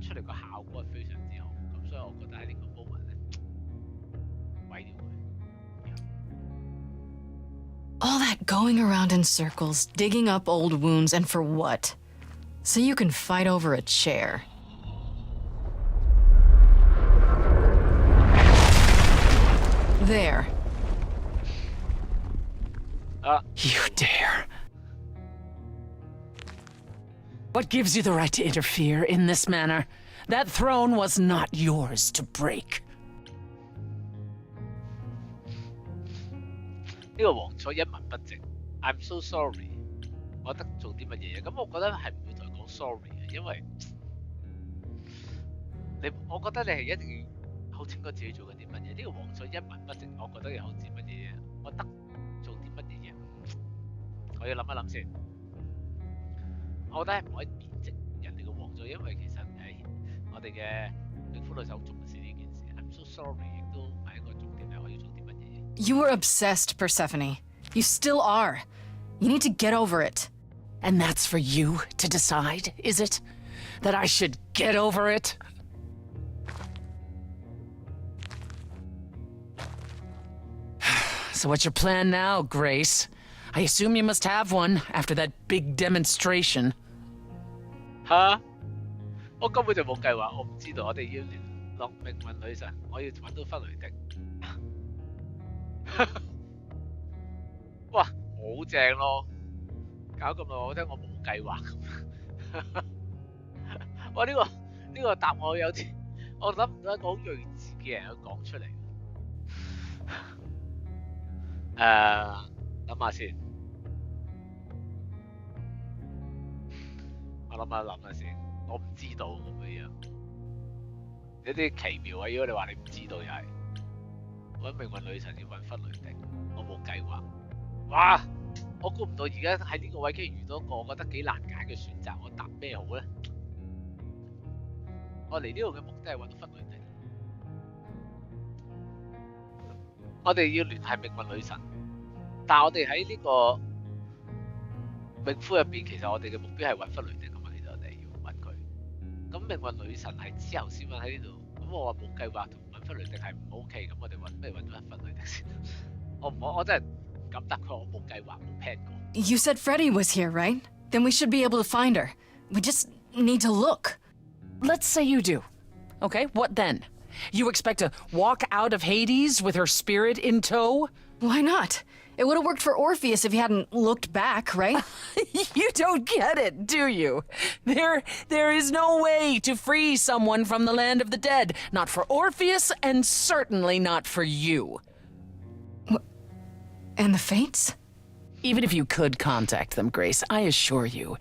[SPEAKER 1] 出嚟個效果係非常之好，咁所以我覺得喺呢個 moment 咧，毀掉佢。
[SPEAKER 3] All that going around in circles, digging up old wounds, and for what? So you can fight over a chair. There.
[SPEAKER 4] You dare. What gives you the right to interfere in this manner? That throne was not yours to break.
[SPEAKER 1] 呢個王座一文不值 ，I'm so sorry。我覺得做啲乜嘢嘢，咁我覺得係唔會同佢講 sorry 嘅，因為我覺得你係一定要好清楚自己做緊啲乜嘢。呢個王座一文不值，我覺得又好似乜嘢嘢，我得做啲乜嘢嘢，我要諗一諗先。我覺得係唔可以貶值人哋嘅王座，因為其實我哋嘅冥府女神好重視呢件事。I'm so sorry， 亦都唔係一個重點係我要做啲乜嘢。
[SPEAKER 3] You were obsessed, Persephone. You still are. You need to get over it.
[SPEAKER 4] And that's for you to decide, is it? That I should get over it? So what's your plan now, Grace? I assume you must have one after that big demonstration.
[SPEAKER 1] 嚇！我根本就冇計劃，我唔知道。我哋要聯絡命運女神，我要揾到弗雷迪。哇，好正咯！搞咁耐，我聽我冇計劃咁。哇！呢個答案有啲，我諗唔到一個好睿智嘅人去講出嚟。諗下先，我諗下先，我唔知道咁樣，有啲奇妙啊！如果你話你唔知道又係，揾命運女神要揾弗雷迪，我冇計劃。哇！我估唔到而家喺呢個位竟然遇到一個我覺得幾難揀嘅選擇，我答咩好咧？我嚟呢度嘅目的係揾到弗雷迪，我哋要聯繫命運女神。但係我哋喺呢個冥府入邊，其實我哋嘅目標係揾弗雷迪㗎嘛，其實我哋要揾佢。咁命運女神係之後先揾喺呢度，咁我話冇計劃同揾弗雷迪係唔 OK，咁我哋不如揾咗弗雷迪先。我真係唔敢答佢，我冇計劃冇 plan 過。
[SPEAKER 3] You said Freddy was here, right? Then we should be able to find her. We just need to look.
[SPEAKER 4] Let's say you do. Okay, what then? You expect to walk out of Hades with her spirit in tow?
[SPEAKER 3] Why not? It would have worked for Orpheus if he hadn't looked back, right?
[SPEAKER 4] You don't get it, do you? There is no way to free someone from the land of the dead. Not for Orpheus, and certainly not for you.
[SPEAKER 3] And the Fates?
[SPEAKER 4] Even if you could contact them, Grace, I assure you,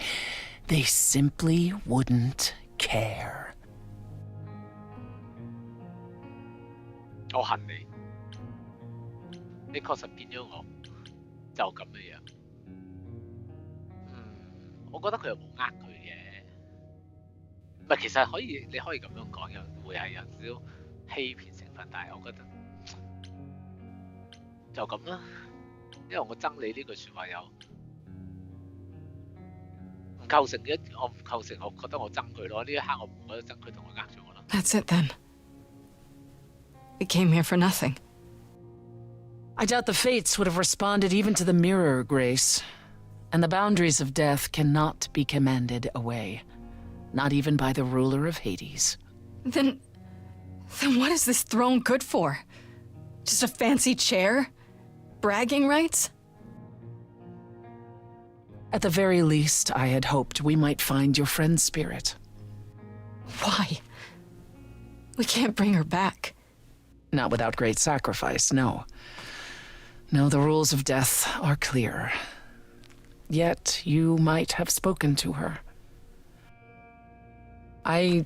[SPEAKER 4] they simply wouldn't care.
[SPEAKER 1] 我恨你，你確實騙咗我，就咁嘅樣。我覺得佢又冇呃佢嘅，唔係其實可以你可以咁樣講，又會係有少少欺騙成分，但係我覺得就咁啦，因為我憎你呢句説話有唔構成嘅，我唔構成，我覺得我憎佢咯。呢一刻我唔覺得憎佢同我呃咗我咯。
[SPEAKER 3] That's it then. We came here for nothing.
[SPEAKER 4] I doubt the fates would have responded even to the mirror, Grace. And the boundaries of death cannot be commanded away. Not even by the ruler of Hades.
[SPEAKER 3] Then what is this throne good for? Just a fancy chair? Bragging rights?
[SPEAKER 4] At the very least, I had hoped we might find your friend's spirit.
[SPEAKER 3] Why? We can't bring her back.
[SPEAKER 4] Not without great sacrifice, no. No, the rules of death are clear. Yet you might have spoken to her. I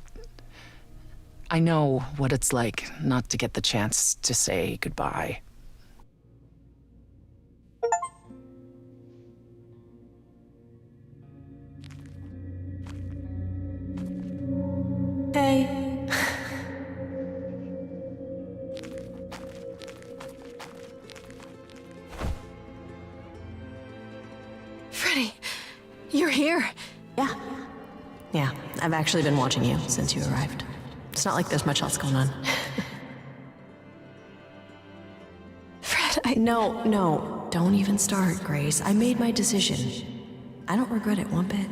[SPEAKER 4] know what it's like not to get the chance to say goodbye.
[SPEAKER 5] Hey.
[SPEAKER 3] Freddie, you're here.
[SPEAKER 5] Yeah, I've actually been watching you since you arrived. It's not like there's much else going on.
[SPEAKER 3] Fred,
[SPEAKER 5] No, don't even start, Grace. I made my decision. I don't regret it one bit.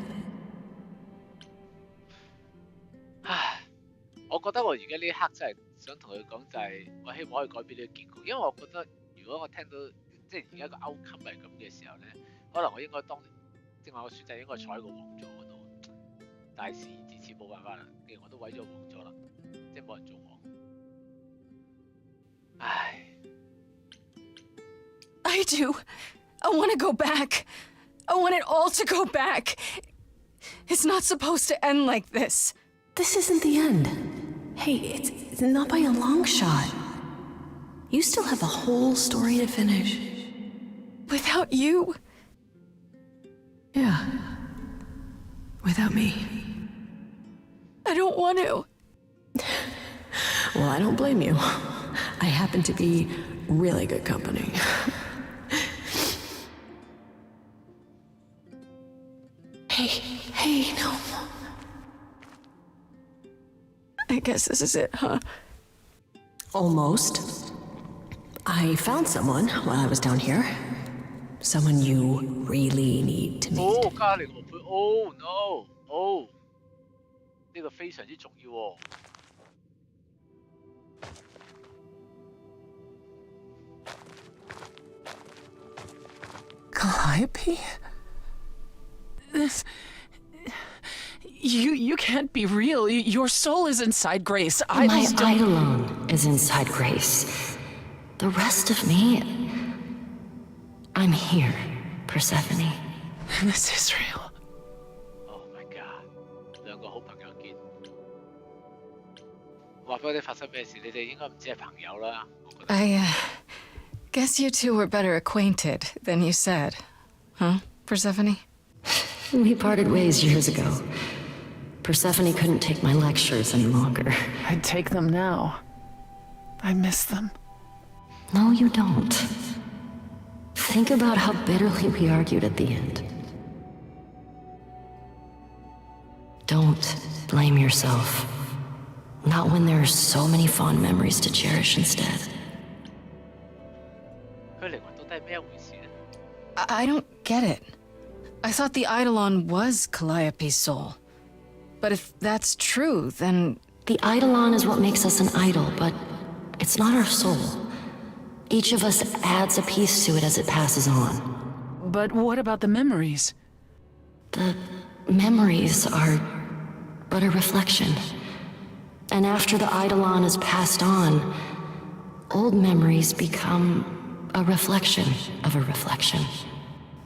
[SPEAKER 1] 我覺得我而家呢一刻真係想同佢講就係，我希望可以改變呢個結局，因為我覺得如果我聽到即係而家個 outcome 係咁嘅時候咧，可能我應該正話我選擇應該坐喺個王座嗰度，但係事已至此冇辦法啦，既然我都毀咗王座啦，即係冇人做王，唉。
[SPEAKER 3] I do. I want to go back. I want it all to go back. It's not supposed to end like this.
[SPEAKER 5] This isn't the end. Hey, it's not by a long shot. You still have a whole story to finish.
[SPEAKER 3] Without you?
[SPEAKER 5] Yeah. Without me.
[SPEAKER 3] I don't want to.
[SPEAKER 5] Well, I don't blame you. I happen to be really good company. Hey, no.
[SPEAKER 3] I guess this is it, huh?
[SPEAKER 5] Almost. I found someone while I was down here. Someone you really need to meet.
[SPEAKER 1] 加利俄佩 ，Oh no，Oh，呢個非常之重要喎。
[SPEAKER 4] Calliope? This... You can't be real. Your soul is inside Grace.
[SPEAKER 5] My
[SPEAKER 4] don't...
[SPEAKER 5] Eidolon is inside Grace. The rest of me... I'm here, Persephone.
[SPEAKER 4] This is real.
[SPEAKER 1] Oh my god，兩個好朋友見，話俾我哋發生咩事？你哋應該唔止係朋友啦，我覺得。
[SPEAKER 3] I guess you two were better acquainted than you said. Huh, Persephone?
[SPEAKER 5] We parted ways years ago. Persephone couldn't take my lectures any longer.
[SPEAKER 4] I'd take them now. I miss them.
[SPEAKER 5] No, you don't. Think about how bitterly we argued at the end. Don't blame yourself. Not when there are so many fond memories to cherish instead.
[SPEAKER 1] 佢靈魂到底係咩一回事咧？
[SPEAKER 3] I don't get it. I thought the Eidolon was Calliope's soul. But if that's true, then...
[SPEAKER 5] The Eidolon is what makes us an idol, but it's not our soul. Each of us adds a piece to it as it passes on.
[SPEAKER 4] But what about the memories?
[SPEAKER 5] The memories are but a reflection. And after the Eidolon is passed on, old memories become a reflection of a reflection.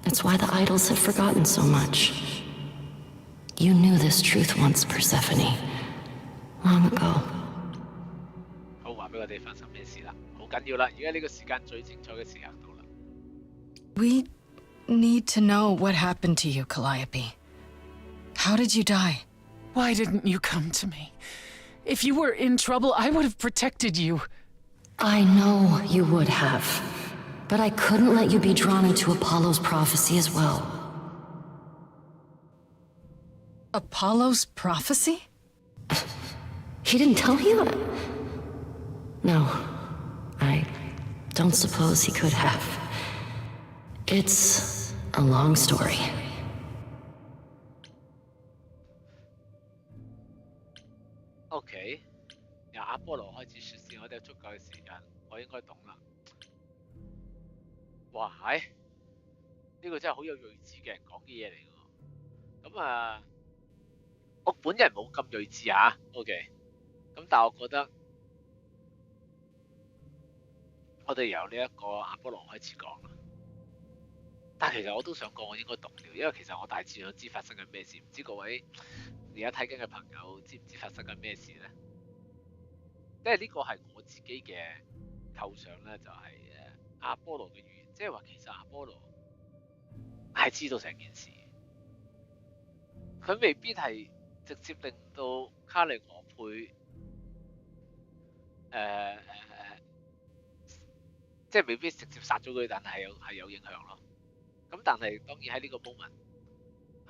[SPEAKER 5] That's why the idols have forgotten so much. You knew this truth once, Persephone. Long ago.
[SPEAKER 1] 好，話俾我哋發生咩事啦？好。緊要啦，而家呢個時間最精彩嘅時刻到啦。
[SPEAKER 3] We need to know what happened to you, Calliope. How did you die?
[SPEAKER 4] Why didn't you come to me? If you were in trouble, I would have protected you.
[SPEAKER 5] I know you would have, but I couldn't let you be drawn into Apollo's prophecy as well.
[SPEAKER 3] Apollo's prophecy?
[SPEAKER 5] He didn't tell you? No, I don't suppose he could have. It's a long story.
[SPEAKER 1] OK， 由阿波羅開始説先，我哋有足夠嘅時間，我應該懂啦。哇，呢個真係好有睿智嘅人講嘅嘢嚟喎。咁啊，我本人冇咁睿智嚇，OK。咁但係我覺得我哋由呢一個阿波羅開始講啦。但係其實我都想講，我應該懂了，因為其實我大致上知發生緊咩事，唔知各位而家睇緊嘅朋友知唔知發生緊咩事咧？即係呢個係我自己嘅構想咧，就係阿波羅嘅預言，即係話其實阿波羅係知道成件事，佢未必係直接令到卡利俄佩即係未必直接殺咗佢，但係係有影響咯。咁但係當然喺呢個 moment，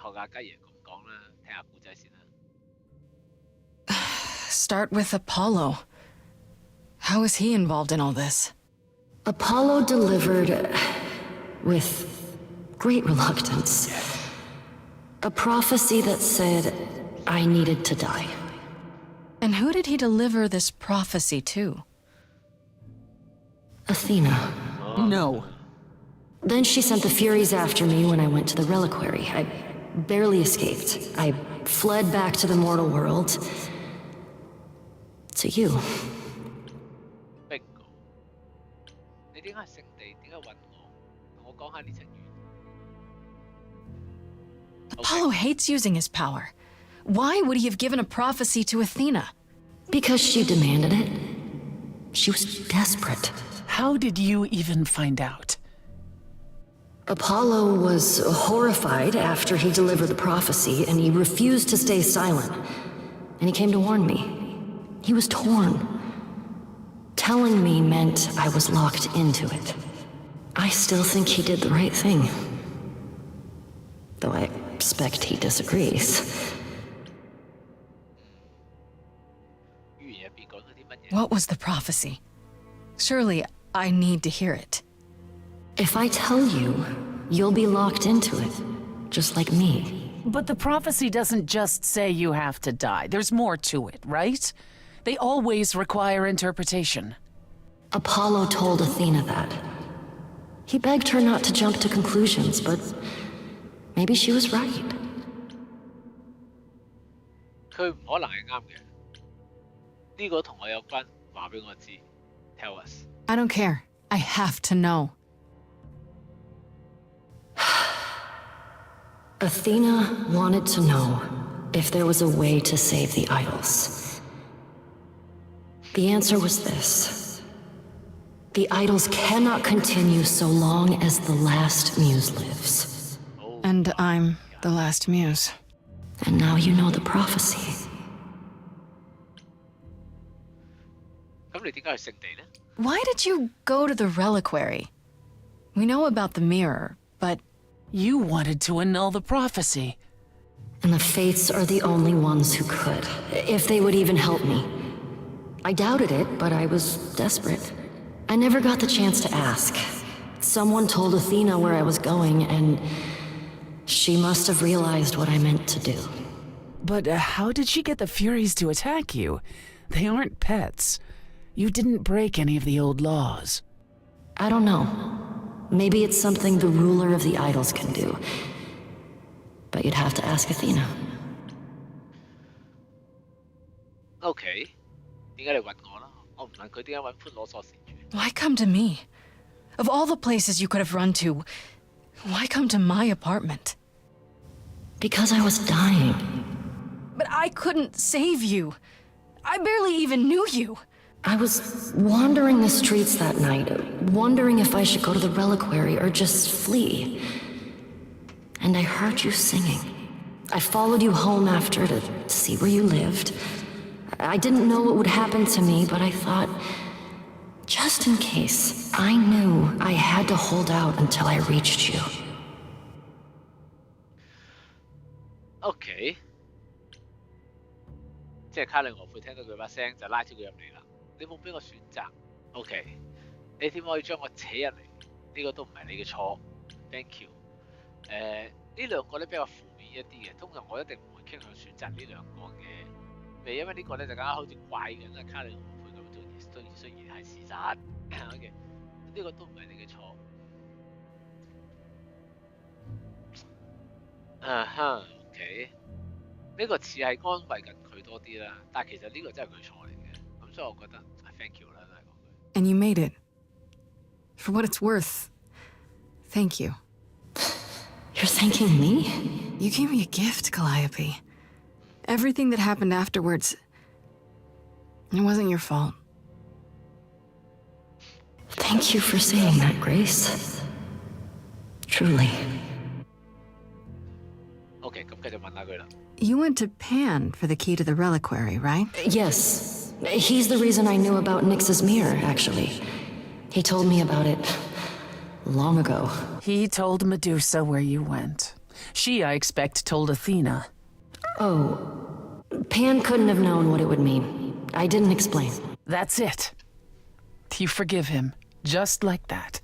[SPEAKER 1] 學阿雞爺咁講啦，聽下故仔先啦。
[SPEAKER 3] Start with Apollo. How is he involved in all this?
[SPEAKER 5] Apollo delivered, with great reluctance, a prophecy that said I needed to die.
[SPEAKER 3] And who did he deliver this prophecy to?
[SPEAKER 5] Athena.
[SPEAKER 4] No.
[SPEAKER 5] Then she sent the Furies after me when I went to the reliquary. I barely escaped. I fled back to the mortal world. To you.
[SPEAKER 1] Bingo. 你點解係聖地？點解揾我？同我講下呢層語。
[SPEAKER 3] Apollo hates using his power. Why would he have given a prophecy to Athena?
[SPEAKER 5] Because she demanded it. She was desperate.
[SPEAKER 4] How did you even find out?
[SPEAKER 5] Apollo was horrified after he delivered the prophecy, and he refused to stay silent. And he came to warn me. He was torn. Telling me meant I was locked into it. I still think he did the right thing. Though I expect he disagrees.
[SPEAKER 3] What was the prophecy? Surely I need to hear it.
[SPEAKER 5] If I tell you, you'll be locked into it, just like me.
[SPEAKER 4] But the prophecy doesn't just say you have to die. There's more to it, right? They always require interpretation.
[SPEAKER 5] Apollo told Athena that. He begged her not to jump to conclusions, but maybe she was right.
[SPEAKER 1] 佢唔可能係啱嘅。呢個同我有關，話俾我知。Tell us.
[SPEAKER 3] I don't care. I have to know.
[SPEAKER 5] Athena wanted to know if there was a way to save the idols. The answer was this. The idols cannot continue so long as the last muse lives.
[SPEAKER 3] And I'm the last muse.
[SPEAKER 5] And now you know the prophecy.
[SPEAKER 1] 咁你點解去聖地呢？
[SPEAKER 3] Why did you go to the reliquary? We know about the mirror, but...
[SPEAKER 4] You wanted to annul the prophecy.
[SPEAKER 5] And the Fates are the only ones who could, if they would even help me. I doubted it, but I was desperate. I never got the chance to ask. Someone told Athena where I was going, and she must have realized what I meant to do.
[SPEAKER 4] But how did she get the Furies to attack you? They aren't pets. You didn't break any of the old laws.
[SPEAKER 5] I don't know. Maybe it's something the ruler of the idols can do. But you'd have to ask Athena.
[SPEAKER 1] OK， 點解你揾我啦？我唔問佢點解揾潘羅索善處。
[SPEAKER 3] Why come to me? Of all the places you could have run to, why come to my apartment?
[SPEAKER 5] Because I was dying.
[SPEAKER 3] But I couldn't save you. I barely even knew you.
[SPEAKER 5] I was wandering the streets that night, wondering if I should go to the reliquary or just flee. And I heard you singing. I followed you home after to see where you lived. I didn't know what would happen to me, but I thought, just in case, I knew I had to hold out until I reached you.
[SPEAKER 1] OK， 即係卡里俄佩聽到佢把聲就拉咗佢入嚟啦。你冇俾我選擇 ，OK， 你點可以將我扯入嚟？呢個都唔係你嘅錯 ，thank you。呢兩個咧比較負面一啲嘅，通常我一定唔會傾向選擇呢兩個嘅，因為呢個咧就更加好似怪緊啊卡里俄佩咁做，雖然係事實 ，OK， 呢個都唔係你嘅錯。OK， 呢個似係安慰緊佢多啲啦，但係其實呢個真係佢錯嚟嘅，咁所以我覺得 thank you 啦，都係講句。
[SPEAKER 7] And you made it. For what it's worth, thank you.
[SPEAKER 5] You're thanking me?
[SPEAKER 7] You gave me a gift, Calliope. Everything that happened afterwards, it wasn't your fault.
[SPEAKER 5] Thank you for saying that, Grace. Truly.
[SPEAKER 1] OK， 咁繼續問下佢啦。
[SPEAKER 7] You went to Pan for the key to the reliquary, right?
[SPEAKER 5] Yes. He's the reason I knew about Nyx's mirror, actually. He told me about it long ago.
[SPEAKER 4] He told Medusa where you went. She, I expect, told Athena.
[SPEAKER 5] Oh. Pan couldn't have known what it would mean. I didn't explain.
[SPEAKER 4] That's it. You forgive him, just like that.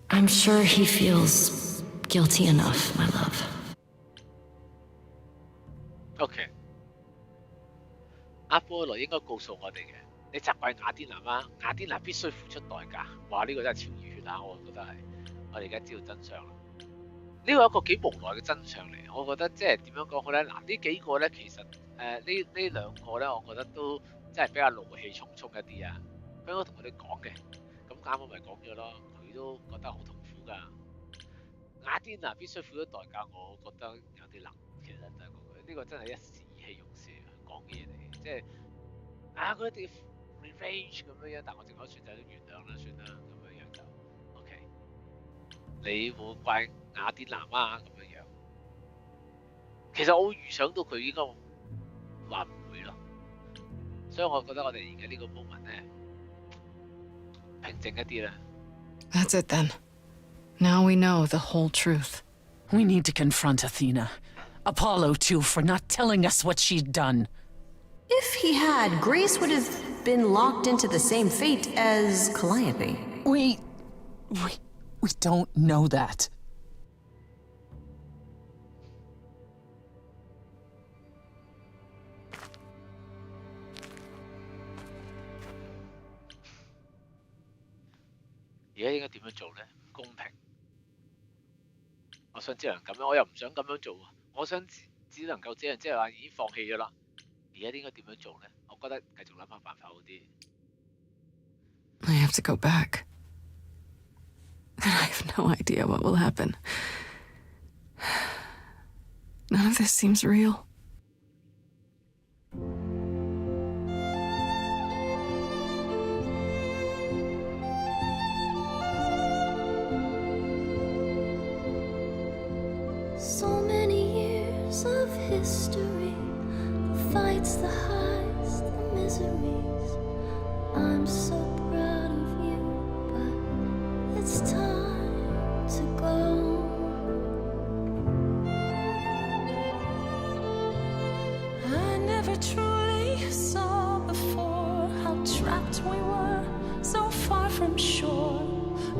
[SPEAKER 5] I'm sure he feels guilty enough, my love.
[SPEAKER 1] OK， 阿波羅應該告訴我哋嘅，你責怪雅典娜嗎？雅典娜必須付出代價。哇！呢個真係超熱血啊！我覺得係，我哋而家知道真相啦。呢個係一個幾無奈嘅真相嚟。我覺得即係點樣講好咧？嗱，呢幾個咧其實呢兩個咧，我覺得都真係比較怒氣沖沖一啲啊。佢應該同佢哋講嘅，咁啱我咪講咗咯。佢都覺得好痛苦㗎。雅典娜必須付出代價，我覺得有啲難。其實就係講佢呢個真係一時意氣用事講嘅嘢嚟嘅，即係佢一定要 revenge 咁樣，但我淨可以選擇咗原諒啦，算啦咁樣就 OK。你會怪雅典娜啊咁樣，其實我會預想到佢應該話唔會咯，所以我覺得我哋而家呢個 moment 咧平靜一啲啦。
[SPEAKER 7] That's it then. Now we know the whole truth.
[SPEAKER 4] We need to confront Athena. Apollo, too, for not telling us what she'd done.
[SPEAKER 8] If he had, Grace would have been locked into the same fate as Calliope.
[SPEAKER 4] We don't know that.
[SPEAKER 1] Now 應該點樣做咧？唔公平。我想只能咁樣，我又唔想咁樣做。我想只能夠這樣，即係話已經放棄咗啦。而家應該點樣做咧？我覺得繼續諗下辦法好啲。
[SPEAKER 7] I have to go back. And I have no idea what will happen. None of this seems real.
[SPEAKER 3] So many years of history, the fights, the highs, the miseries. I'm so proud of you, but it's time to go. I never truly saw before how trapped we were, so far from shore.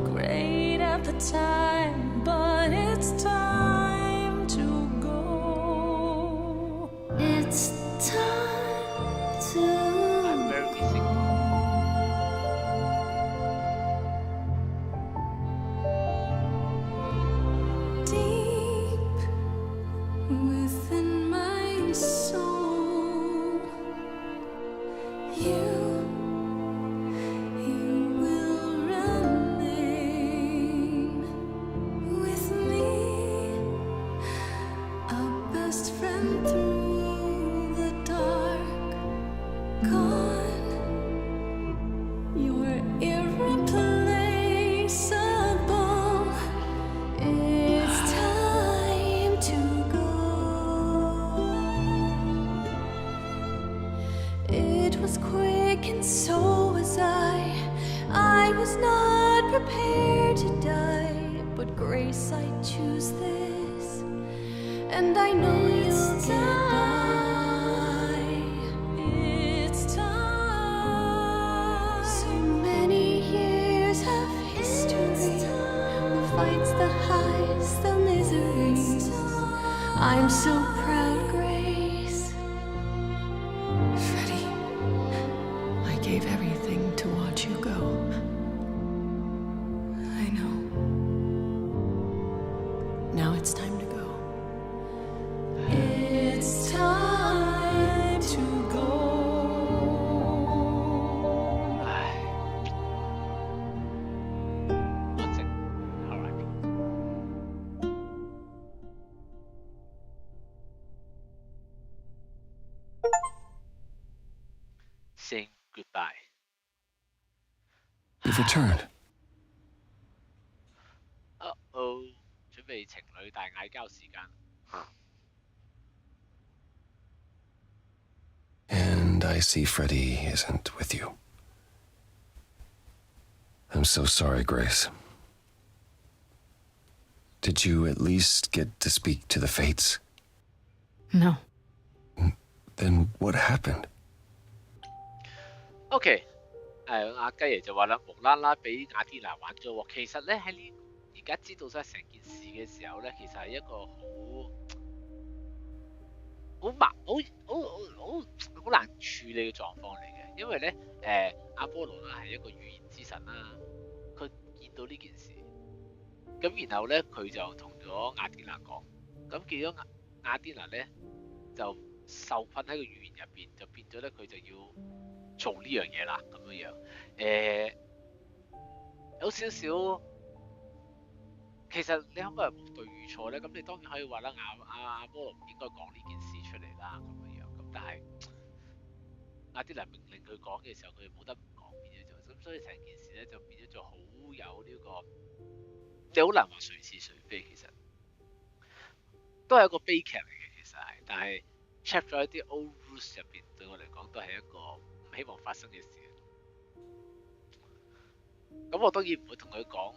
[SPEAKER 3] Great at the time, but it's time to go. It's time to
[SPEAKER 1] I'm very missing.
[SPEAKER 3] deep within my soul. You will remain with me choice, I choose this, and I know you'll get by. It's time. So many years of history, the fights, the highs, the miseries. I'm so proud, Grace.
[SPEAKER 7] Freddie, I gave everything to watch you go. I know. Now it's time to go.
[SPEAKER 3] It's time to go.
[SPEAKER 1] 唉，安靜，R.I.P. Saying goodbye。
[SPEAKER 2] You've returned.
[SPEAKER 1] 哦，準備情侶大嗌交時間。
[SPEAKER 2] And I see Freddie isn't with you. I'm so sorry, Grace. Did you at least get to speak to the Fates?
[SPEAKER 7] No.
[SPEAKER 2] Then what happened?
[SPEAKER 1] OK，阿雞爺就話啦，無啦啦俾雅典娜玩咗喎。其實咧喺呢而家知道晒成件事嘅時候咧，其實係一個好難處理嘅狀況嚟嘅，因為咧阿波羅啦係一個預言之神啦，佢見到呢件事，咁然後咧佢就同咗雅典娜講，咁見咗雅典娜咧就受困喺個預言入邊，就變咗咧佢就要做呢樣嘢啦，咁樣有少少。其實你可唔可以無對與錯咧？咁你當然可以話啦，阿波羅唔應該講呢件事出嚟啦，咁樣。咁但係雅典娜命令佢講嘅時候，佢冇得唔講，變咗做咁，所以成件事咧就變咗做好有呢個，你好難話誰是誰非，其實都係一個悲劇嚟嘅，其實係。但係 check 咗一啲 old rules 入邊，對我嚟講都係一個唔希望發生嘅事。咁我當然唔會同佢講，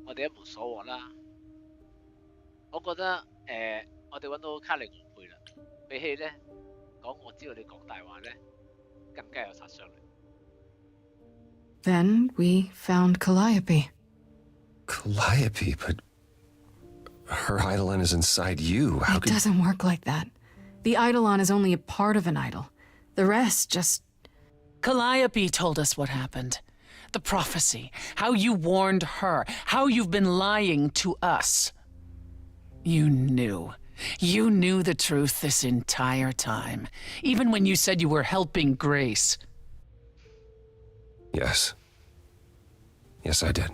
[SPEAKER 1] 我哋一無所獲啦。我覺得我哋揾到卡利俄佩啦，比起咧講我知道你講大話咧，更加有殺傷力。
[SPEAKER 7] Then we found Calliope.
[SPEAKER 2] Calliope, but her eidolon is inside you. How
[SPEAKER 7] It
[SPEAKER 2] could...
[SPEAKER 7] doesn't work like that. The eidolon is only a part of an idol. The rest just...
[SPEAKER 4] Calliope told us what happened. The prophecy, how you warned her, how you've been lying to us. You knew. You knew the truth this entire time, even when you said you were helping Grace.
[SPEAKER 2] Yes. Yes, I did.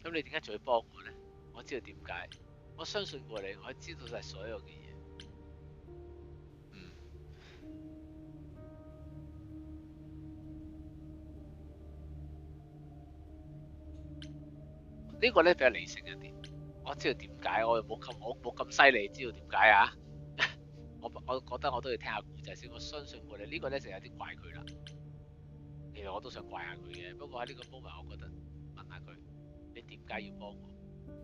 [SPEAKER 1] 咁你點解仲要幫我咧？我知道點解，我相信過你，我知道晒所有嘅嘢。呢個咧比較理性一啲，我知道點解，我冇咁犀利，知道點解啊？我覺得我都要聽下故仔先，我相信過你。呢個咧就有啲怪佢啦。其實我都想怪下佢嘅，不過喺呢個 moment， 我覺得問下佢，你點解要幫我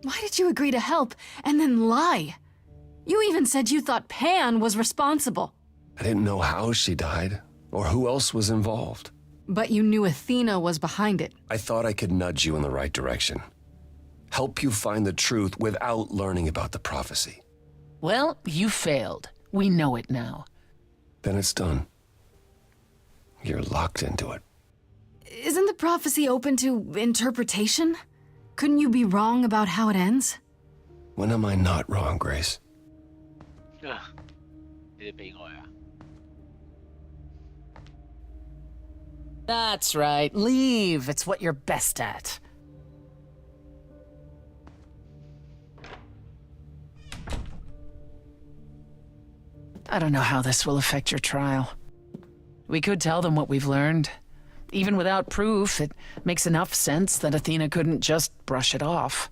[SPEAKER 7] Why did you agree to help and then lie? You even said you thought Pan was responsible.
[SPEAKER 2] I didn't know how she died, or who else was involved.
[SPEAKER 7] But you knew Athena was behind it.
[SPEAKER 2] I thought I could nudge you in the right direction. Help you find the truth without learning about the prophecy.
[SPEAKER 4] Well, you failed. We know it now.
[SPEAKER 2] Then it's done. You're locked into it.
[SPEAKER 7] Isn't the prophecy open to interpretation? Couldn't you be wrong about how it ends?
[SPEAKER 2] When am I not wrong, Grace?
[SPEAKER 1] 你哋俾我啊！
[SPEAKER 4] That's right. Leave. It's what you're best at. I don't know how this will affect your trial. We could tell them what we've learned. Even without proof, it makes enough sense that Athena couldn't just brush it off.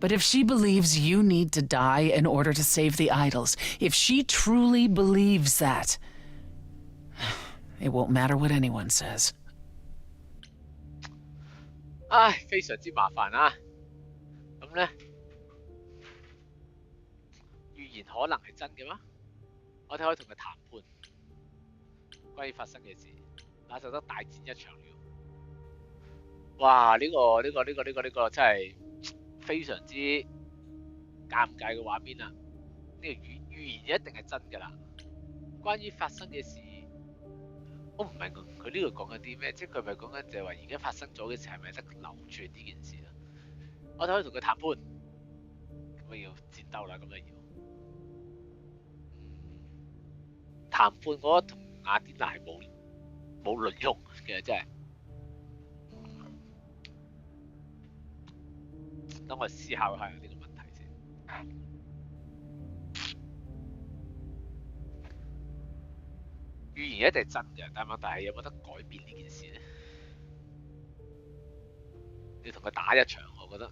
[SPEAKER 4] But if she believes you need to die in order to save the idols, if she truly believes that, it won't matter what anyone says.
[SPEAKER 1] 唉，非常之麻煩啊！咁咧，預言可能係真嘅嗎？我哋可以同佢談判，關於發生嘅事，那就得大戰一場了。哇！呢個真係非常之尷尬嘅畫面啊！呢個預言一定係真㗎啦。關於發生嘅事，我唔明佢呢度講緊啲咩，即係佢咪講緊就係話而家發生咗嘅事係咪得留住呢件事啊？我哋可以同佢談判，咁啊要戰鬥啦，咁啊要談判，我覺得同雅典娜係冇卵用嘅，真係。等我思考下呢個問題先。預言一定係真嘅，但係問題係有冇得改變呢件事咧？你同佢打一場，我覺得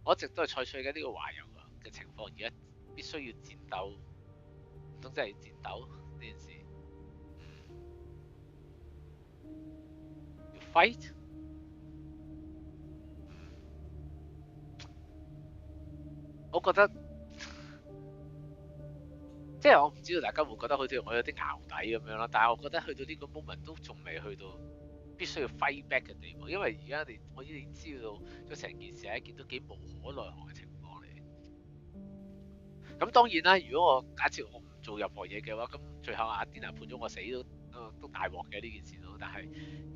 [SPEAKER 1] 我一直都係採取緊呢個華遊嘅情況，而家必須要戰鬥，唔通真係戰鬥呢件事？要 fight？我覺得即係我唔知道大家會覺得好似我有啲淆底咁樣啦，但係我覺得去到呢個 moment 都仲未去到必須要 fight back 嘅地步，因為而家我已經知道咗成件事係一件都幾無可奈何嘅情況嚟。咁當然啦，如果我假設我唔做任何嘢嘅話，咁最後雅典娜判咗我死都大鑊嘅呢件事都，但係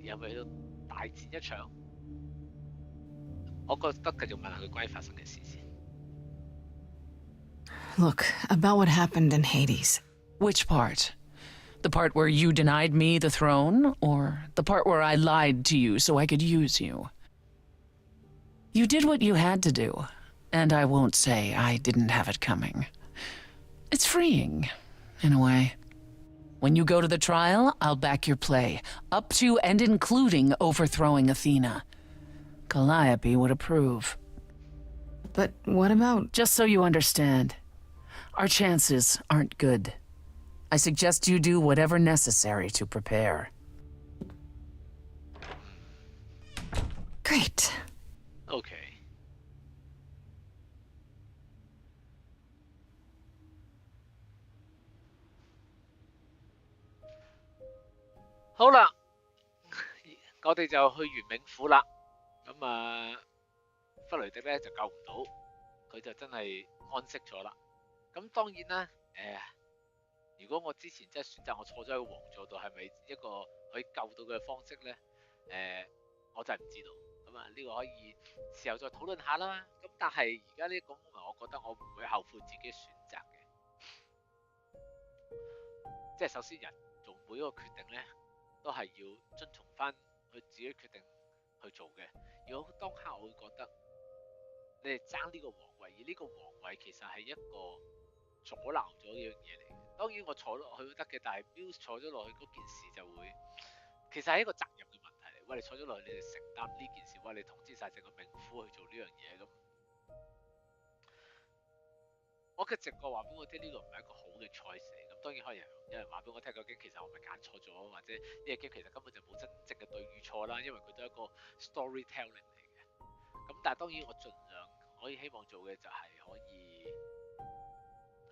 [SPEAKER 1] 有冇去到大戰一場？我覺得繼續問下佢關於發生嘅事先。
[SPEAKER 7] Look, about what happened in Hades.
[SPEAKER 4] Which part? The part where you denied me the throne, or the part where I lied to you so I could use you? You did what you had to do, and I won't say I didn't have it coming. It's freeing, in a way. When you go to the trial, I'll back your play, up to and including overthrowing Athena. Calliope would approve.
[SPEAKER 7] But what about...
[SPEAKER 4] Just so you understand, our chances aren't good. I suggest you do whatever necessary to prepare.
[SPEAKER 7] Great.
[SPEAKER 1] Okay. 好啦，我哋就去完冥府啦。咁啊，弗雷迪咧就救唔到，佢就真係安息咗啦。咁當然啦，如果我之前真係選擇我坐咗喺個王座度，係咪一個可以救到佢嘅方式咧？我真係唔知道。咁啊，呢個可以事後再討論下啦。咁但係而家呢個 moment，我覺得我唔會後悔自己選擇嘅。即係首先人做每一個決定咧，都係要遵從翻佢自己決定去做嘅。如果當刻我會覺得你哋爭呢個皇位，而呢個皇位其實係一個阻撓咗一樣嘢嚟嘅。當然我坐落去都得嘅，但係 Muse 坐咗落去嗰件事就會其實係一個責任嘅問題嚟。喂，你坐咗落去，你哋承擔呢件事，喂，你統治晒成個冥府去做呢樣嘢咁。我嘅直覺話俾我聽，呢個唔係一個好嘅 choice 嚟。咁當然可能有人話俾我聽，究竟其實我咪揀錯咗，或者呢個 game 其實根本就冇真正嘅對與錯啦，因為佢都係一個 storytelling 嚟嘅。咁但係當然我盡量可以希望做嘅就係可以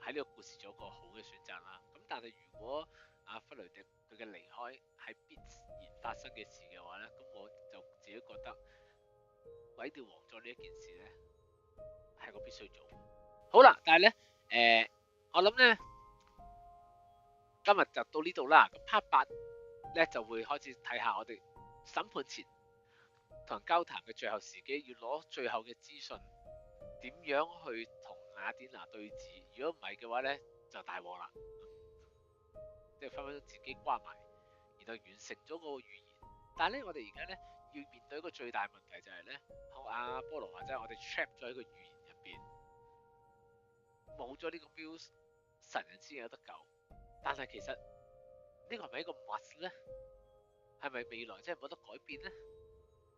[SPEAKER 1] 喺呢個故事做一個好嘅選擇啦。咁但係如果弗雷迪佢嘅離開係必然發生嘅事嘅話咧，咁我就自己覺得毀掉王座呢一件事咧係我必須做。好啦，但係咧我諗咧今日就到呢度啦。咁 part 8咧就會開始睇下我哋審判前同人交談嘅最後時機，要攞最後嘅資訊，點樣去同雅典娜對峙。如果唔係嘅話咧，就大鑊啦，即係分分鐘自己關埋，然後完成咗個預言。但係咧，我哋而家咧要面對一個最大問題就係咧，學阿菠蘿話齋，我哋 trap 咗喺個預言入邊，冇咗呢個 Muse， 神人先有得救。但係其實呢個係咪一個 must 咧？係咪未來真係冇得改變咧？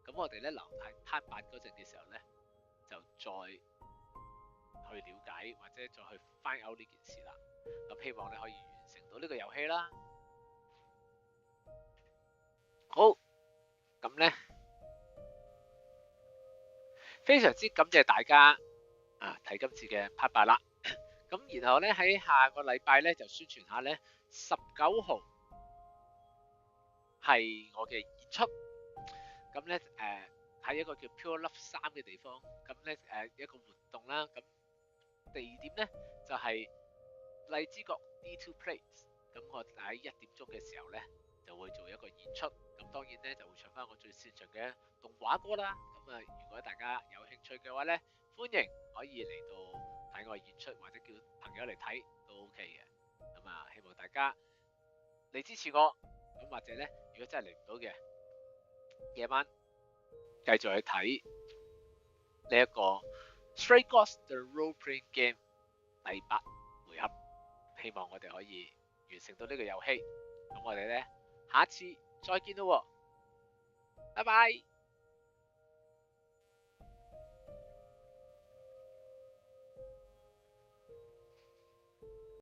[SPEAKER 1] 咁我哋咧留喺 part 8嗰陣嘅時候咧，就再去了解或者再去 find out 呢件事啦。咁希望你可以完成到呢個遊戲啦。好，咁咧非常之感謝大家睇今次嘅 Part 8啦。咁然後咧喺下個禮拜咧就宣傳下咧19號係我嘅演出。咁咧喺一個叫 Pure Love 3嘅地方，咁咧一個活動啦。咁地點咧就係荔枝角 D2 Place。咁我喺1點鐘嘅時候咧就會做一個演出。咁當然咧就會唱翻我最擅長嘅動畫歌啦。咁如果大家有興趣嘅話咧，歡迎可以嚟到睇我演出，或者叫朋友嚟睇都 OK 嘅。咁希望大家嚟支持我。咁或者咧，如果真係嚟唔到嘅，夜晚繼續去睇呢一個 Stray Gods The Roleplaying Game 第8回合。希望我哋可以完成到呢個遊戲。咁我哋咧下一次再見咯喎，拜拜。